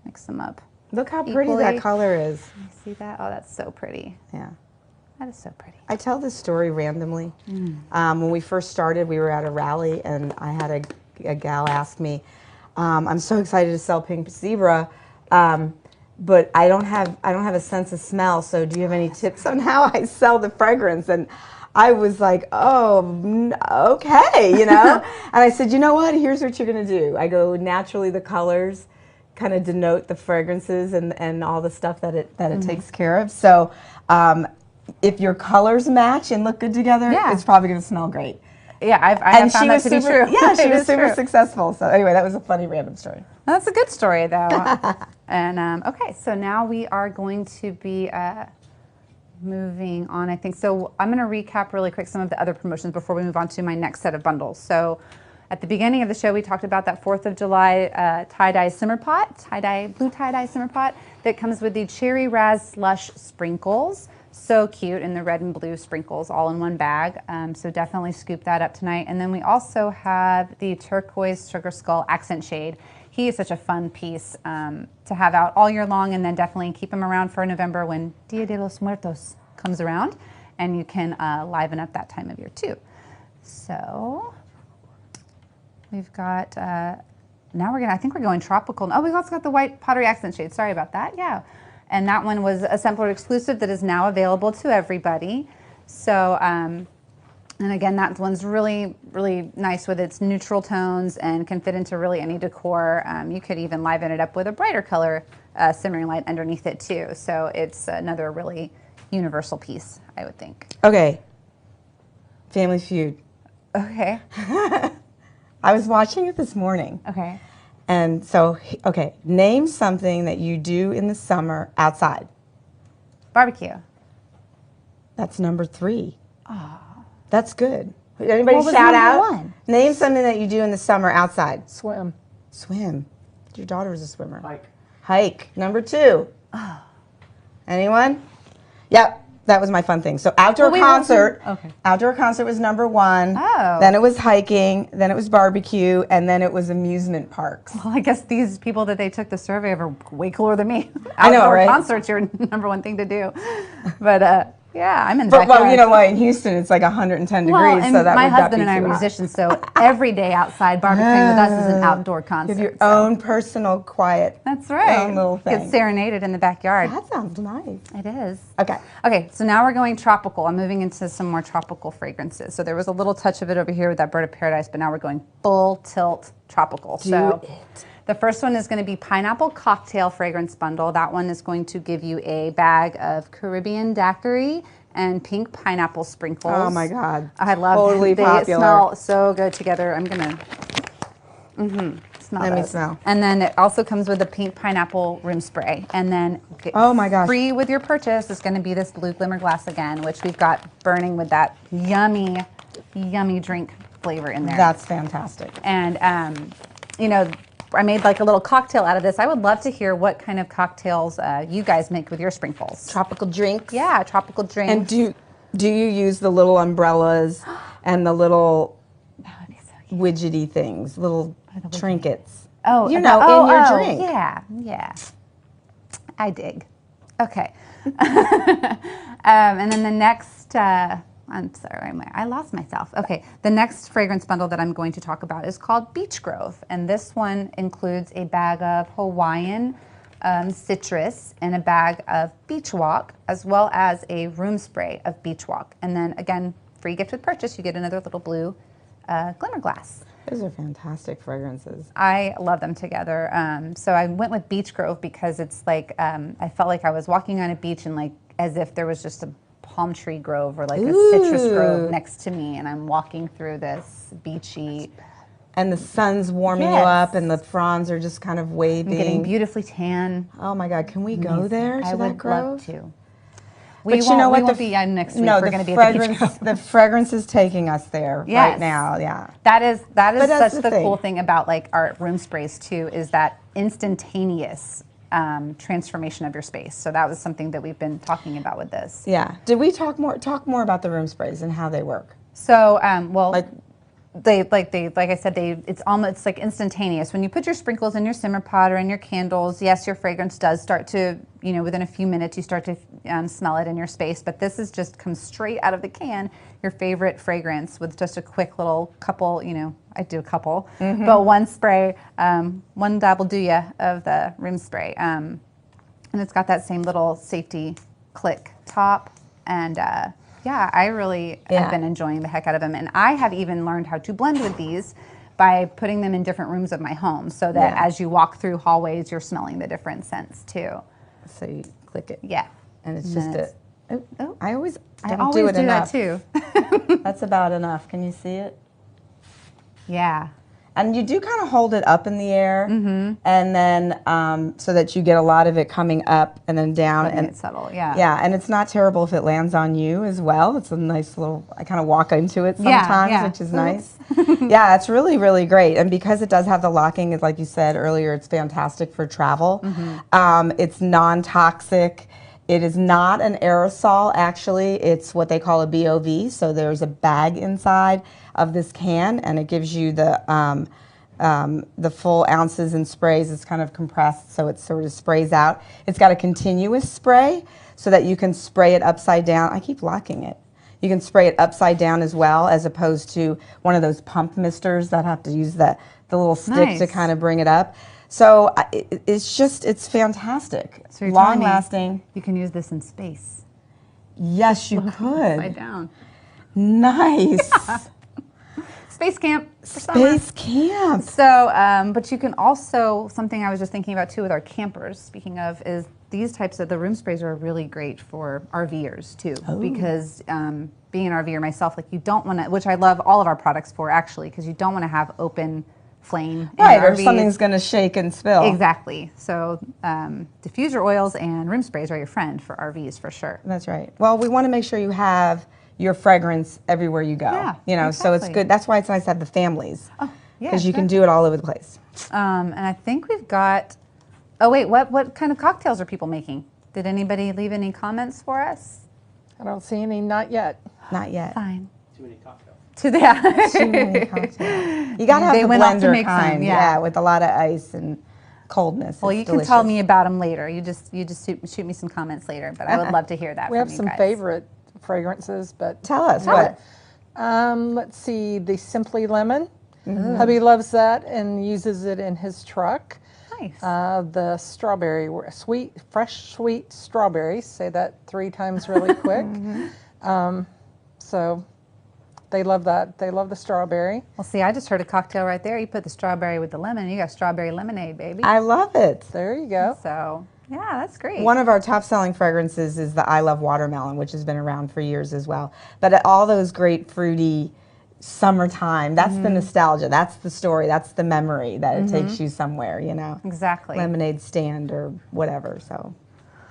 mix them up. Look how pretty Equally. that color is. You see that? Oh, that's so pretty. Yeah. That is so pretty. I tell this story randomly. When we first started, we were at a rally, and I had a gal ask me, "I'm so excited to sell pink zebra, but I don't have a sense of smell. So do you have any tips on how I sell the fragrance?" And I was like, "Oh, okay, you know." And I said, "You know what? Here's what you're gonna do." I go, naturally, the colors kind of denote the fragrances and all the stuff that it takes care of. So if your colors match and look good together, it's probably going to smell great. Yeah, I have found that to be true. Yeah, she It was is super true. successful. So anyway, that was a funny random story. That's a good story, though. And okay, so now we are going to be moving on, I think. So I'm going to recap really quick some of the other promotions before we move on to my next set of bundles. So at the beginning of the show, we talked about that 4th of July tie-dye simmer pot, blue tie-dye simmer pot that comes with the Cherry Raz Slush sprinkles. So cute, in the red and blue sprinkles all in one bag. So definitely scoop that up tonight. And then we also have the Turquoise Sugar Skull accent shade. He is such a fun piece to have out all year long, and then definitely keep him around for November when Dia de los Muertos comes around, and you can liven up that time of year too. So we've got, now I think we're going tropical. Oh, we've also got the white pottery accent shade. Sorry about that, yeah. And that one was a sampler exclusive that is now available to everybody. So, and again, that one's really, really nice with its neutral tones and can fit into really any decor. You could even liven it up with a brighter color simmering light underneath it too. So it's another really universal piece, I would think. Okay. Family Feud. Okay. I was watching it this morning. Okay. And so, okay, name something that you do in the summer outside. Barbecue. That's number 3. Oh. That's good. Anybody What was shout number out? 1? Name something that you do in the summer outside. Swim. Swim. Your daughter is a swimmer. Hike. Hike. Number 2. Oh. Anyone? Yep. That was my fun thing. So outdoor concert. Okay. Outdoor concert was number 1. Oh. Then it was hiking. Then it was barbecue. And then it was amusement parks. Well, I guess these people that they took the survey of are way cooler than me. I know, right? Concerts, your number 1 thing to do. But yeah, I'm in the backyard. Well, you know what? In Houston, it's like 110 Well, degrees. and So that my would not husband be and I are too hot. musicians, so every day outside barbecuing with us is an outdoor concert. You have your so. own personal quiet. That's right. own little thing. Get serenaded in the backyard. That sounds nice. It is. Okay. Okay, so now we're going tropical. I'm moving into some more tropical fragrances. So there was a little touch of it over here with that Bird of Paradise, but now we're going full tilt tropical. So the first one is going to be Pineapple Cocktail Fragrance Bundle. That one is going to give you a bag of Caribbean daiquiri and pink pineapple sprinkles. Oh my God. I love Totally them. They popular. smell so good together. I'm going to smell Let me those. smell. And then it also comes with a pink pineapple room spray. And then Oh my gosh. free with your purchase is going to be this blue glimmer glass again, which we've got burning with that yummy, yummy drink flavor in there. That's fantastic. And, you know, I made like a little cocktail out of this. I would love to hear what kind of cocktails you guys make with your sprinkles. Tropical drinks. Yeah, tropical drinks. And do you use the little umbrellas and the little that would be so cute. widgety things, little trinkets? Oh, you know, in your drink. Yeah, yeah. I dig. Okay. And then the next, I'm sorry, I lost myself. Okay, the next fragrance bundle that I'm going to talk about is called Beach Grove. And this one includes a bag of Hawaiian citrus and a bag of beach walk, as well as a room spray of beach walk. And then again, free gift with purchase, you get another little blue glimmer glass. Those are fantastic fragrances. I love them together. So I went with Beach Grove because it's like, I felt like I was walking on a beach and like as if there was just a palm tree grove or like a citrus grove next to me, and I'm walking through this beachy. And the sun's warming you up and the fronds are just kind of waving. I'm getting beautifully tan. Oh my God, can we go there to that grove? I would love to. But you know what? We won't be next week. No, we're going to be at the Beach Grove. The fragrance is taking us there right now. Yeah. That is such the thing. cool thing about like our room sprays too, is that instantaneous transformation of your space. So that was something that we've been talking about with this. Yeah. Did we talk more about the room sprays and how they work? So well. Like I said, it's almost like instantaneous. When you put your sprinkles in your simmer pot or in your candles, yes, your fragrance does start to, within a few minutes you start to smell it in your space. But this is just comes straight out of the can, your favorite fragrance with just a quick little couple, I do a couple, but one spray, one dab will do ya of the room spray. And it's got that same little safety click top and yeah, I really have been enjoying the heck out of them. And I have even learned how to blend with these by putting them in different rooms of my home so that as you walk through hallways, you're smelling the different scents too. So you click it. Yeah. And it's just I always do it enough. that too. That's about enough. Can you see it? Yeah. And you do kind of hold it up in the air, and then so that you get a lot of it coming up and then down. Letting and it settle, yeah. Yeah, and it's not terrible if it lands on you as well. It's a nice little, I kind of walk into it sometimes, which is nice. Yeah, it's really, really great. And because it does have the locking, like you said earlier, it's fantastic for travel. It's non-toxic. It is not an aerosol, actually. It's what they call a BOV. So there's a bag inside of this can, and it gives you the full ounces and sprays. It's kind of compressed, so it sort of sprays out. It's got a continuous spray, so that you can spray it upside down. I keep locking it. You can spray it upside down as well, as opposed to one of those pump misters that have to use the little stick to kind of bring it up. So it's fantastic. So you're long lasting. You can use this in space. Yes, you could. Upside down. Nice. Space camp. Space camp. So, but you can also, something I was just thinking about too with our campers, speaking of, is these types of the room sprays are really great for RVers too. Because being an RVer myself, like you don't want to, which I love all of our products for actually, because you don't want to have open flame. Right, or something's going to shake and spill. Exactly. So diffuser oils and room sprays are your friend for RVs for sure. That's right. Well, we want to make sure you have your fragrance everywhere you go. Yeah, so it's good. That's why it's nice to have the families. Oh, yeah. Because you can do it all over the place. And I think we've got, oh wait, what kind of cocktails are people making? Did anybody leave any comments for us? I don't see any, not yet. Not yet. Fine. Too many cocktails. Too many cocktails. You got to have the blender kind, yeah, with a lot of ice and coldness. Well, it's you delicious. can tell me about them later. You just shoot me some comments later, but I would love to hear that We from have you some guys. favorite fragrances, but Tell us what. let's see, the Simply Lemon. Hubby loves that and uses it in his truck. Nice. The strawberry, fresh sweet strawberries. Say that 3 times really quick. So they love that. They love the strawberry. Well, see, I just heard a cocktail right there. You put the strawberry with the lemon, you got strawberry lemonade, baby. I love it. There you go. So, yeah, that's great. One of our top selling fragrances is the I Love Watermelon, which has been around for years as well. But all those great fruity summertime, that's the nostalgia, that's the story, that's the memory that it takes you somewhere, Exactly. Lemonade stand or whatever, so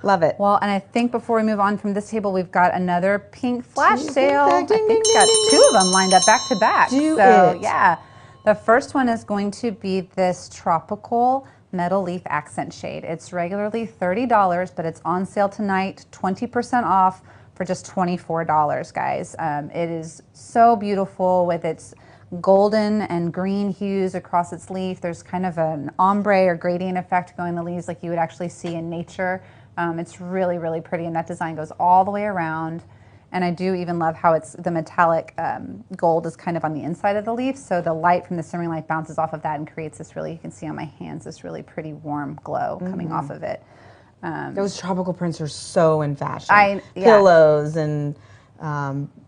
love it. Well, and I think before we move on from this table, we've got another pink flash sale. I think we've got 2 of them lined up back to back. Yeah. The first one is going to be this tropical metal leaf accent shade. It's regularly $30, but it's on sale tonight, 20% off for just $24, guys. It is so beautiful with its golden and green hues across its leaf. There's kind of an ombre or gradient effect going in the leaves like you would actually see in nature. It's really, really pretty, and that design goes all the way around. And I do even love how it's the metallic gold is kind of on the inside of the leaf, so the light from the simmering light bounces off of that and creates this really, you can see on my hands, this really pretty warm glow coming off of it. Those tropical prints are so in fashion. Pillows and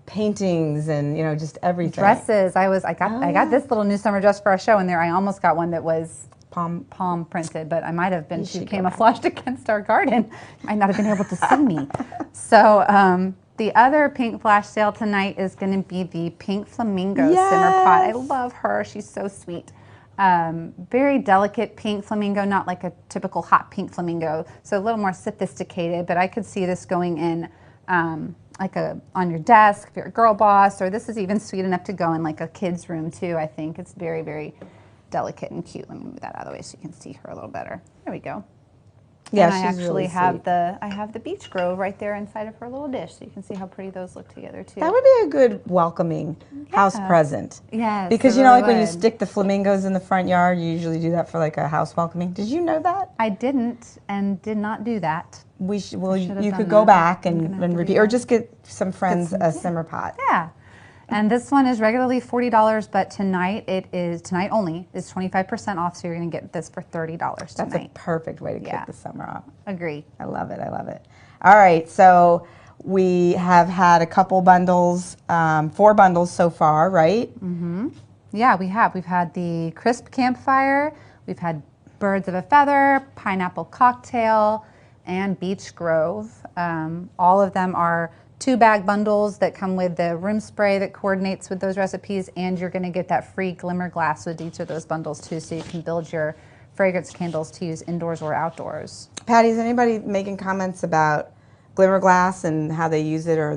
paintings and just everything. Dresses. I got this little new summer dress for our show, and there I almost got one that was palm printed, but I might have been too camouflaged against our garden. Might not have been able to see me. So the other pink flash sale tonight is going to be the pink flamingo simmer pot. I love her. She's so sweet. Very delicate pink flamingo, not like a typical hot pink flamingo, so a little more sophisticated, but I could see this going in like on your desk if you're a girl boss, or this is even sweet enough to go in like a kid's room too. I think it's very, very delicate and cute. Let me move that out of the way so you can see her a little better. There we go. Yeah, and I actually really have the beach grove right there inside of her little dish, so you can see how pretty those look together too. That would be a good welcoming house present. Yes, because like when you stick the flamingos in the front yard, you usually do that for like a house welcoming. Did you know that? I didn't and did not do that. You could go back and repeat, or just get some friends a simmer pot. Yeah. And this one is regularly $40, but tonight only is 25% off, so you're going to get this for $30 tonight. That's a perfect way to kick the summer off. Agree. I love it. I love it. All right, so we have had a couple bundles, 4 bundles so far, right? Mm-hmm. Yeah, we have. We've had the crisp campfire, we've had birds of a feather, pineapple cocktail, and beach grove. All of them are 2-bag bundles that come with the room spray that coordinates with those recipes, and you're going to get that free glimmer glass with each of those bundles too, so you can build your fragrance candles to use indoors or outdoors. Patty, is anybody making comments about glimmer glass and how they use it, or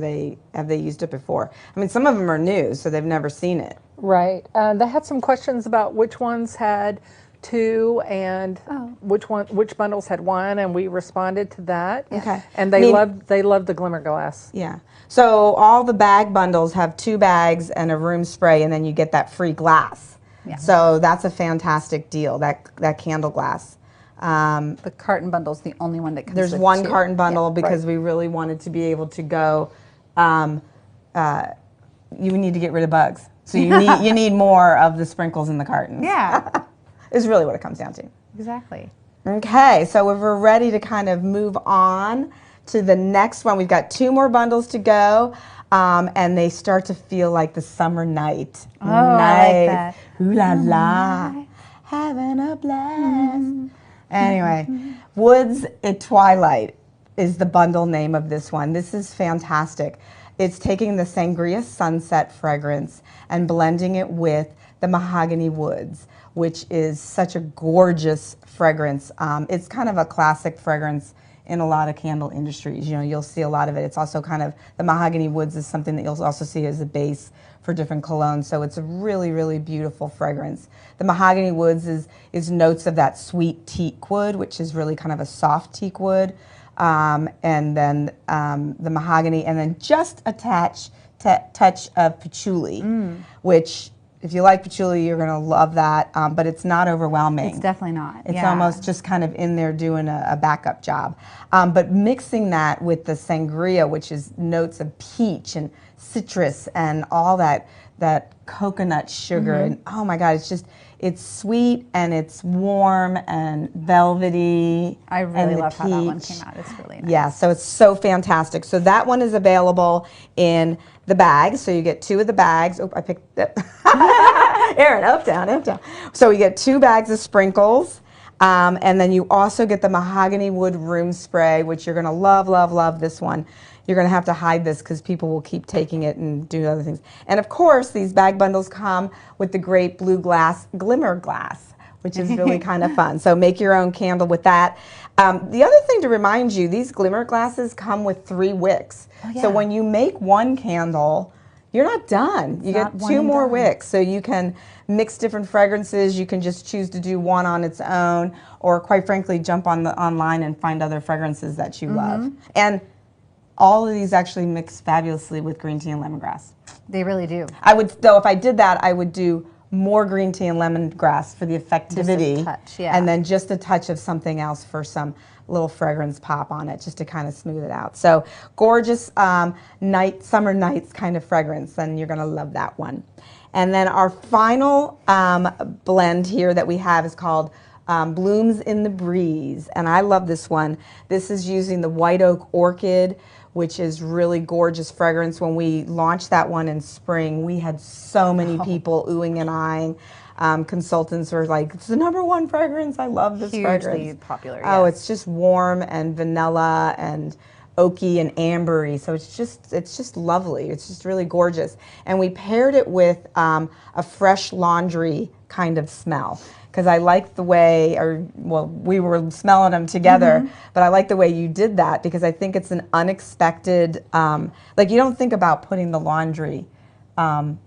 have they used it before? I mean, some of them are new, so they've never seen it. Right. They had some questions about which ones had 2 and which bundles had 1, and we responded to that. Okay. And they loved the glimmer glass. Yeah. So all the bag bundles have 2 bags and a room spray, and then you get that free glass. Yeah. So that's a fantastic deal. That candle glass. The carton bundle's the only one that comes There's with 1 2. carton bundle because we really wanted to be able to go. You need to get rid of bugs, so you need more of the sprinkles in the cartons. Yeah. Is really what it comes down to. Exactly. Okay, so if we're ready to kind of move on to the next one, we've got 2 more bundles to go, and they start to feel like the summer night. Oh, nice. I like that. Ooh la la, having a blast. Anyway, Woods at Twilight is the bundle name of this one. This is fantastic. It's taking the Sangria Sunset fragrance and blending it with the Mahogany Woods, which is such a gorgeous fragrance. It's kind of a classic fragrance in a lot of candle industries. You'll see a lot of it. It's also kind of, the Mahogany Woods is something that you'll also see as a base for different colognes. So it's a really, really beautiful fragrance. The Mahogany Woods is notes of that sweet teak wood, which is really kind of a soft teak wood. And then the mahogany, and then just a touch of patchouli, which, if you like patchouli, you're going to love that, but it's not overwhelming. It's definitely not. It's almost just kind of in there doing a backup job. But mixing that with the sangria, which is notes of peach and citrus and all that coconut sugar, and oh my God, it's sweet and it's warm and velvety. I really love how that one came out. It's really nice. Yeah, so it's so fantastic. So that one is available in the bags. So you get 2 of the bags. Oh, I picked it. Erin, up, down, up, down. So we get 2 bags of sprinkles. And then you also get the Mahogany Wood Room Spray, which you're going to love, love, love this one. You're going to have to hide this because people will keep taking it and do other things. And of course, these bag bundles come with the great blue glass glimmer glass, which is really kind of fun. So make your own candle with that. The other thing to remind you, these glimmer glasses come with 3 wicks. Oh, yeah. So when you make 1 candle, you're not done. You get 2 more wicks. So you can mix different fragrances. You can just choose to do 1 on its own, or quite frankly, jump on online and find other fragrances that you love. And all of these actually mix fabulously with green tea and lemongrass. They really do. I would, though, if I did that, I would do more green tea and lemongrass for the effectivity. Just a touch, yeah. And then just a touch of something else for some little fragrance pop on it, just to kind of smooth it out. So gorgeous summer nights kind of fragrance, and you're going to love that one. And then our final blend here that we have is called Blooms in the Breeze, and I love this one. This is using the white oak orchid, which is really gorgeous fragrance. When we launched that one in spring, we had so many people oohing and eyeing. Consultants were like, it's the #1 fragrance. I love this fragrance. Hugely popular, Oh, yes. it's just warm and vanilla and oaky and ambery. So it's just lovely. It's just really gorgeous. And we paired it with a fresh laundry kind of smell. Because I like the way, we were smelling them together, but I like the way you did that because I think it's an unexpected, like you don't think about putting the laundry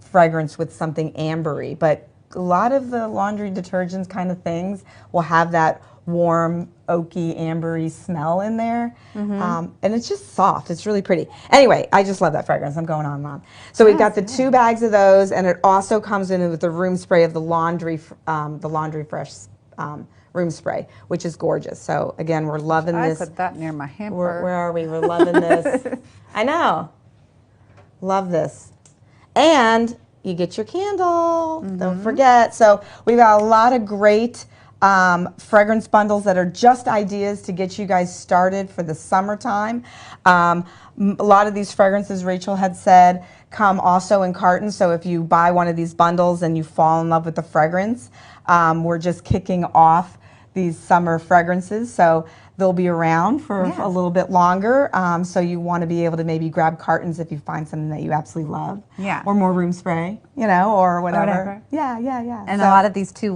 fragrance with something ambery, but a lot of the laundry detergents kind of things will have that warm, oaky, ambery smell in there. And it's just soft. It's really pretty. Anyway, I just love that fragrance. I'm going on and on. So we've got the 2 bags of those, and it also comes in with the room spray of the Laundry Fresh room spray, which is gorgeous. So again, we're loving this. I put that near my hamper. Where are we? We're loving this. I know. Love this. And you get your candle. Don't forget. So we've got a lot of great fragrance bundles that are just ideas to get you guys started for the summertime. A lot of these fragrances, Rachel had said, come also in cartons. So if you buy one of these bundles and you fall in love with the fragrance, we're just kicking off these summer fragrances. So they'll be around for a little bit longer. So you want to be able to maybe grab cartons if you find something that you absolutely love. Yeah. Or more room spray, you know, or whatever. Whatever. Yeah. And a lot of these too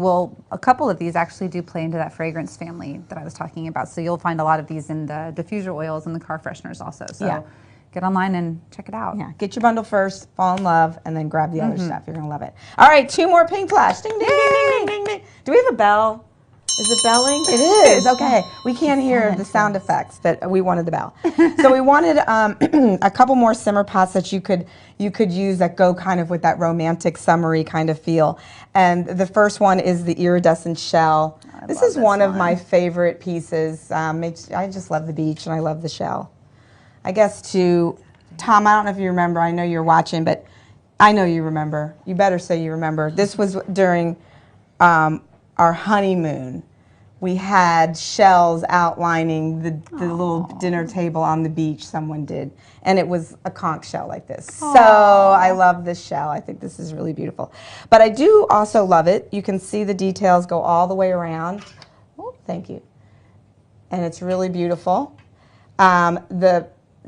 a couple of these actually do play into that fragrance family that I was talking about. So you'll find a lot of these in the diffuser oils and the car fresheners also. So get online and check it out. Yeah, get your bundle first, fall in love, and then grab the other stuff. You're going to love it. All right, 2 more pink flash. Ding, ding, ding, ding, ding, ding. Do we have a bell? Is it belling? It is. Okay. We can't hear the sound effects, but we wanted the bell. So we wanted a couple more simmer pots that you could use that go kind of with that romantic, summery kind of feel. And the first one is the iridescent shell. This is one of my favorite pieces. I just love the beach and I love the shell. I guess to Tom, I don't know if you remember. I know you're watching, but I know you remember. You better say you remember. This was during our honeymoon. We had shells outlining the little dinner table on the beach, someone did. And it was a conch shell like this. So I love this shell. I think this is really beautiful. But I do also love it. You can see the details go all the way around. Oh, thank you. And it's really beautiful.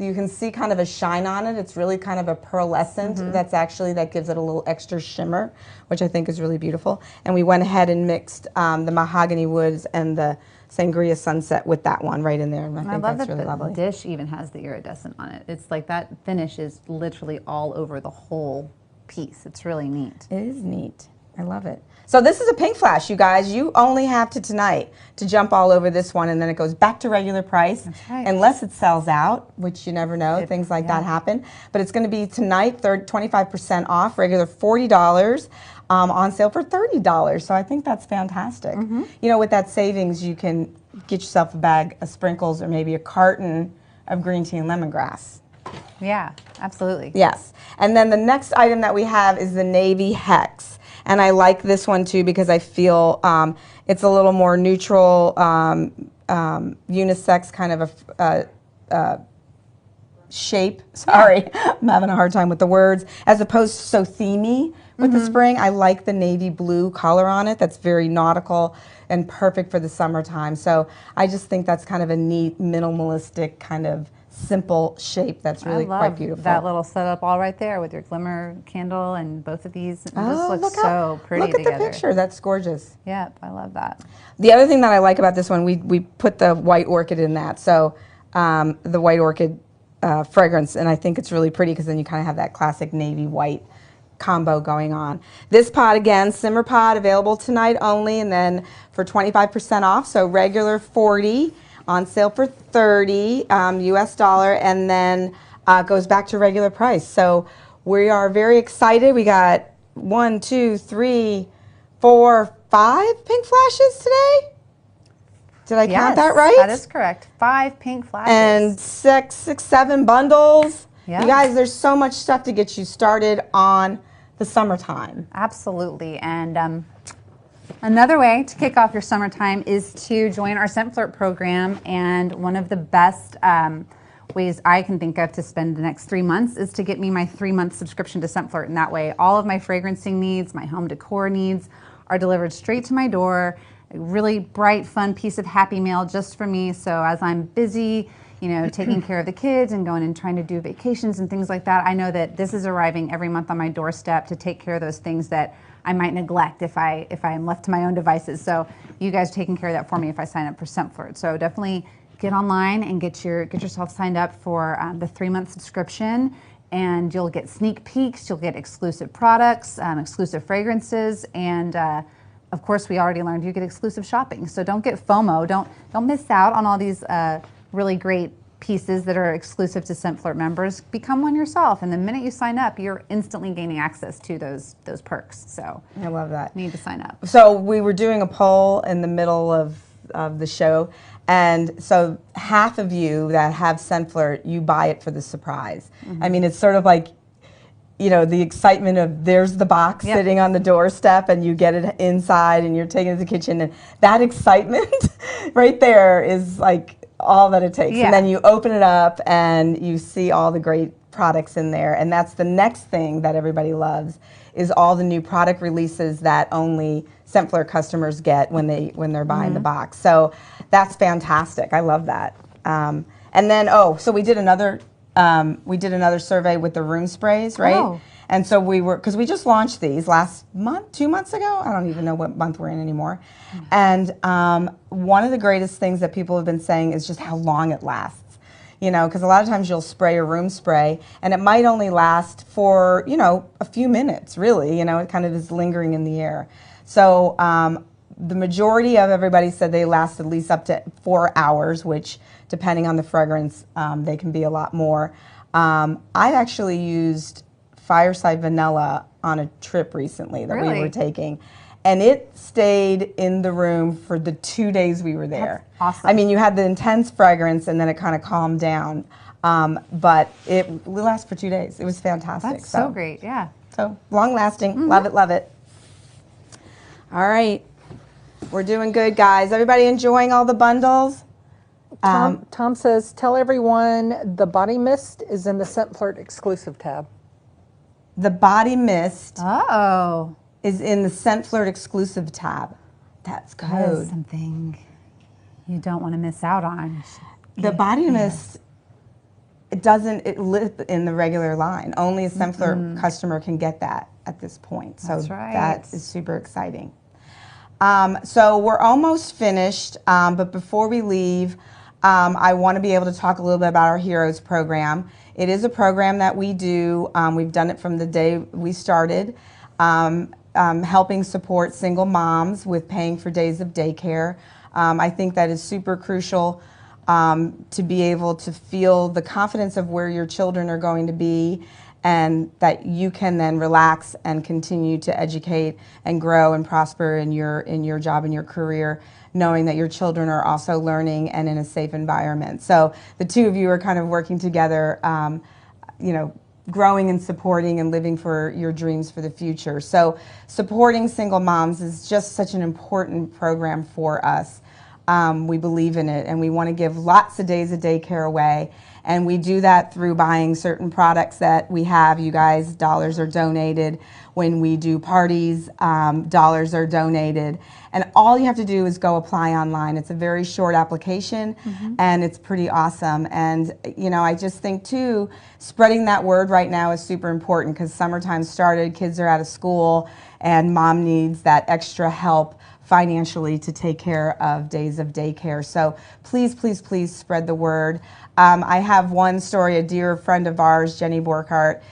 You can see kind of a shine on it. It's really kind of a pearlescent that gives it a little extra shimmer, which I think is really beautiful. And we went ahead and mixed the mahogany woods and the sangria sunset with that one right in there. And I think love that's that really the lovely. dish even has the iridescent on it. It's like that finish is literally all over the whole piece. It's really neat. It is neat. I love it. So this is a pink flash, you guys. You only have to tonight to jump all over this one, and then it goes back to regular price. That's right. Unless it sells out, which you never know. Things like that happen. But it's going to be tonight, 25% off, regular $40, on sale for $30. So I think that's fantastic. You know, with that savings, you can get yourself a bag of sprinkles or maybe a carton of green tea and lemongrass. Yeah, absolutely. Yes. And then the next item that we have is the Navy Hex. And I like this one too because I feel it's a little more neutral, unisex kind of a shape. Sorry, I'm having a hard time with the words. As opposed to so themey with the spring, I like the navy blue color on it. That's very nautical and perfect for the summertime. So I just think that's kind of a neat, minimalistic kind of simple shape that's really quite beautiful. That little setup all right there with your glimmer candle and both of these. It just looks so pretty together. Look at the picture. That's gorgeous. Yep, I love that. The other thing that I like about this one, we put the white orchid in that. So the white orchid fragrance, and I think it's really pretty because then you kind of have that classic navy white combo going on. This pot again, simmer pot, available tonight only, and then for 25% off. So regular $40. on sale for $30 US dollar, and then goes back to regular price. So we are very excited. We got 1, 2, 3, 4, 5 pink flashes today. Did I count that right? That is correct. 5 pink flashes. And 6, 7 bundles. Yep. You guys, there's so much stuff to get you started on the summertime. Absolutely. And another way to kick off your summertime is to join our Scent Flirt program. And one of the best ways I can think of to spend the next 3 months is to get me my 3-month subscription to Scent Flirt. And that way, all of my fragrancing needs, my home decor needs are delivered straight to my door. A really bright, fun piece of happy mail just for me. So as I'm busy, you know, taking care of the kids and going and trying to do vacations and things like that, I know that this is arriving every month on my doorstep to take care of those things that I might neglect if I am left to my own devices. So you guys are taking care of that for me if I sign up for Scent Flirt. So definitely get online and get yourself signed up for the 3-month subscription, and you'll get sneak peeks, you'll get exclusive products, exclusive fragrances, and of course, we already learned you get exclusive shopping. So don't get FOMO. Don't miss out on all these really great pieces that are exclusive to Scent Flirt members. Become one yourself, and the minute you sign up, you're instantly gaining access to those perks. So I love that. You need to sign up. So we were doing a poll in the middle of the show, and so half of you that have Scent Flirt, you buy it for the surprise. Mm-hmm. I mean, it's sort of like, you know, the excitement of there's the box sitting on the doorstep, and you get it inside and you're taking it to the kitchen, and that excitement right there is like all that it takes. And then you open it up and you see all the great products in there, and that's the next thing that everybody loves is all the new product releases that only Scent Flirt customers get when they're buying the box. So that's fantastic. I love that. And then so we did another survey with the room sprays, right? Oh. And so because we just launched these last month, 2 months ago. I don't even know what month we're in anymore. And one of the greatest things that people have been saying is just how long it lasts. You know, because a lot of times you'll spray a room spray and it might only last for, you know, a few minutes, really. You know, it kind of is lingering in the air. So the majority of everybody said they last at least up to 4 hours, which depending on the fragrance, they can be a lot more. I actually used Fireside Vanilla on a trip recently that we were taking, and it stayed in the room for the 2 days we were there. That's awesome. I mean, you had the intense fragrance and then it kind of calmed down, but it lasts for 2 days. It was fantastic. That's so great, yeah. So long lasting, love it, love it. All right, we're doing good, guys. Everybody enjoying all the bundles? Tom says, tell everyone the body mist is in the Scent Flirt exclusive tab. The body mist is in the Scent Flirt exclusive tab. That's code. That is something you don't want to miss out on. The body mist, it live in the regular line. Only a Scent Flirt customer can get that at this point. So that is super exciting. So we're almost finished, but before we leave, I want to be able to talk a little bit about our Heroes program. It is a program that we do. We've done it from the day we started, helping support single moms with paying for days of daycare. I think that is super crucial to be able to feel the confidence of where your children are going to be, and that you can then relax and continue to educate and grow and prosper in your job and your career, knowing that your children are also learning and in a safe environment. So the two of you are kind of working together, you know, growing and supporting and living for your dreams for the future. So supporting single moms is just such an important program for us. We believe in it, and we want to give lots of days of daycare away. And we do that through buying certain products that we have. You guys, dollars are donated. When we do parties, dollars are donated. And all you have to do is go apply online. It's a very short application, and it's pretty awesome. And, you know, I just think, too, spreading that word right now is super important, because summertime started, kids are out of school, and mom needs that extra help financially to take care of days of daycare. So please, please, please spread the word. I have one story. A dear friend of ours, Jenny Borkhardt,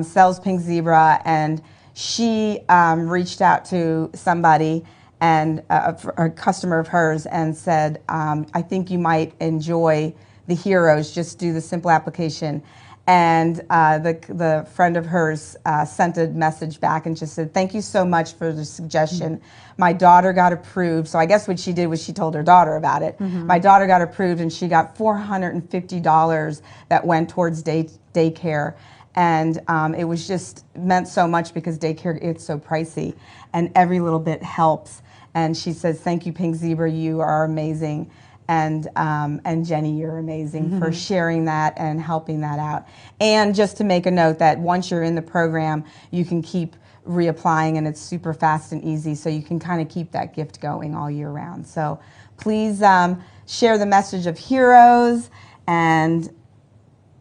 sells Pink Zebra, and she reached out to somebody and a customer of hers, and said, I think you might enjoy the Heroes, just do the simple application. And the friend of hers sent a message back and just said, thank you so much for the suggestion. My daughter got approved. So I guess what she did was she told her daughter about it. My daughter got approved, and she got $450 that went towards daycare. And it was just meant so much because daycare is so pricey, and every little bit helps. And she says, thank you, Pink Zebra, you are amazing. And Jenny, you're amazing for sharing that and helping that out. And just to make a note that once you're in the program, you can keep reapplying, and it's super fast and easy, so you can kind of keep that gift going all year round. So please share the message of Heroes and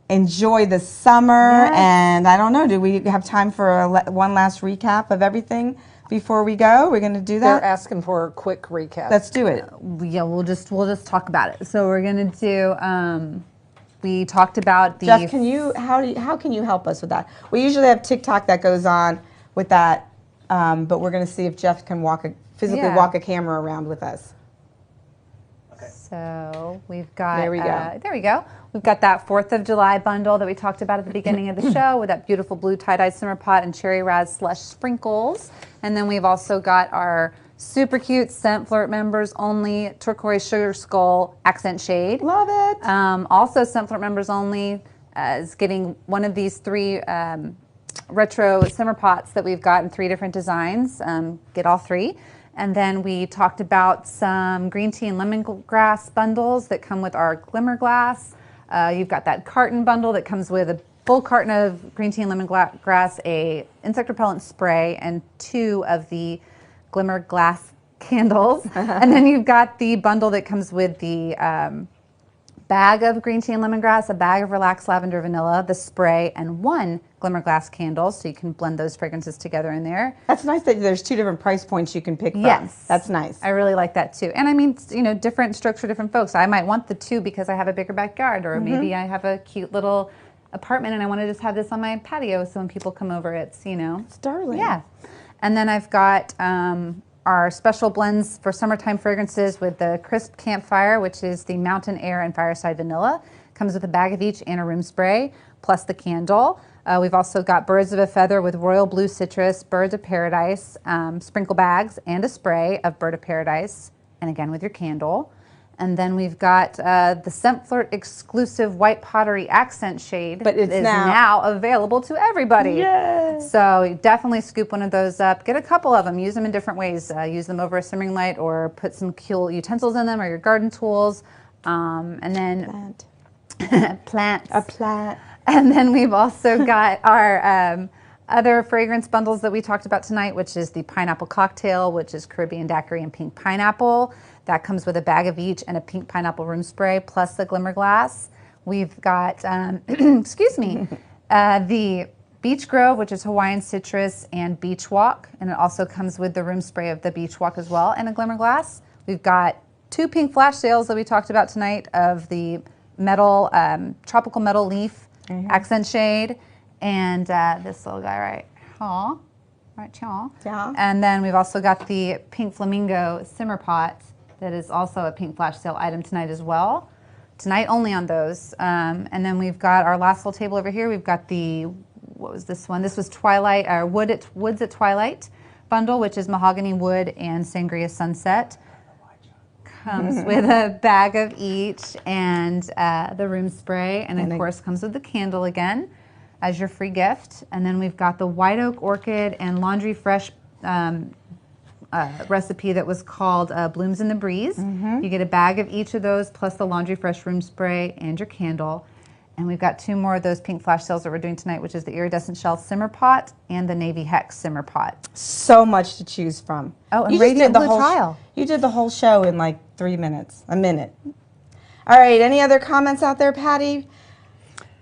enjoy the summer. Yes. And I don't know, do we have time for one last recap of everything before we go? We're going to do that? They're asking for a quick recap. Let's do it. Yeah, we'll just talk about it. So we're gonna do. We talked about the. Jeff, how can you help us with that? We usually have TikTok that goes on with that, but we're going to see if Jeff can physically walk a camera around with us. So we've got. There we go. There we go. We've got that 4th of July bundle that we talked about at the beginning of the show with that beautiful blue tie-dye simmer pot and cherry raz slush sprinkles. And then we've also got our super cute Scent Flirt members only turquoise sugar skull accent shade. Love it. Also Scent Flirt members only is getting one of these 3 retro simmer pots that we've got in 3 different designs. Get all 3. And then we talked about some green tea and lemongrass bundles that come with our glimmer glass. You've got that carton bundle that comes with a full carton of green tea and lemongrass, a insect repellent spray, and 2 of the glimmer glass candles. And then you've got the bundle that comes with the bag of green tea and lemongrass, a bag of relaxed lavender vanilla, the spray, and 1 glimmer glass candle, so you can blend those fragrances together in there. That's nice that there's 2 different price points you can pick from. Yes. That's nice. I really like that too. And I mean, you know, different strokes for different folks. I might want the 2 because I have a bigger backyard, or maybe I have a cute little apartment and I want to just have this on my patio, so when people come over, it's, you know. It's darling. Yeah. And then I've got our special blends for summertime fragrances with the Crisp Campfire, which is the Mountain Air and Fireside Vanilla. Comes with a bag of each and a room spray, plus the candle. We've also got Birds of a Feather with Royal Blue Citrus, Birds of Paradise, sprinkle bags, and a spray of Bird of Paradise, and again with your candle. And then we've got the Scent Flirt exclusive White Pottery accent shade. But it's now available to everybody. Yay. So definitely scoop one of those up. Get a couple of them. Use them in different ways. Use them over a simmering light, or put some cool utensils in them, or your garden tools. And then plants. A plant. And then we've also got our other fragrance bundles that we talked about tonight, which is the Pineapple Cocktail, which is Caribbean Daiquiri and Pink Pineapple. That comes with a bag of each and a pink pineapple room spray, plus the glimmer glass. We've got, excuse me, the Beach Grove, which is Hawaiian Citrus and Beach Walk. And it also comes with the room spray of the Beach Walk as well, and a glimmer glass. We've got 2 pink flash sales that we talked about tonight of the metal, tropical metal leaf accent shade, and this little guy right here. Yeah. And then we've also got the Pink Flamingo simmer pot that is also a pink flash sale item tonight as well. Tonight only on those. And then we've got our last little table over here. We've got the, what was this one? This was Twilight, or Woods at Twilight bundle, which is mahogany wood and sangria sunset. Comes with a bag of each and the room spray, and of course comes with the candle again as your free gift. And then we've got the White Oak Orchid and Laundry Fresh recipe that was called Blooms in the Breeze. You get a bag of each of those, plus the Laundry Fresh room spray and your candle. And we've got 2 more of those pink flash sales that we're doing tonight, which is the Iridescent Shell simmer pot and the Navy Hex simmer pot. So much to choose from. Oh, and Radiant Blue Trial. You did the whole show in like 3 minutes, a minute. All right, any other comments out there, Patty?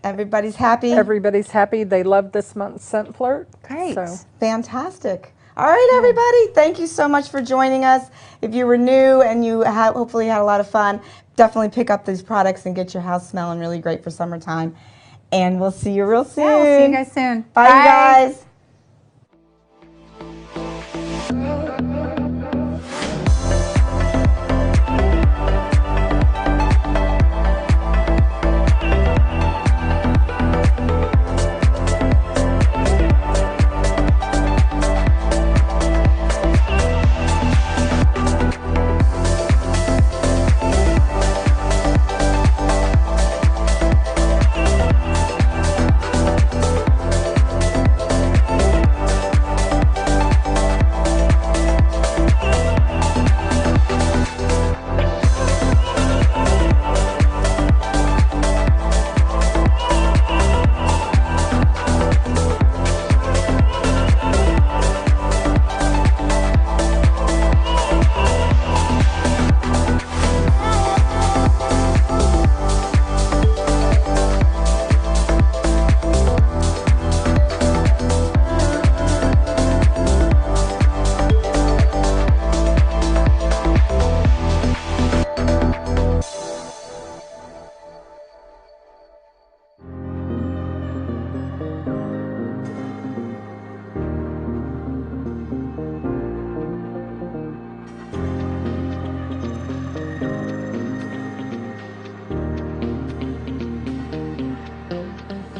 Everybody's happy? Everybody's happy. They love this month's Scent Flirt. Great. So. Fantastic. All right, everybody. Thank you so much for joining us. If you were new and you hopefully had a lot of fun, definitely pick up these products and get your house smelling really great for summertime. And we'll see you real soon. Yeah, we'll see you guys soon. Bye, you guys.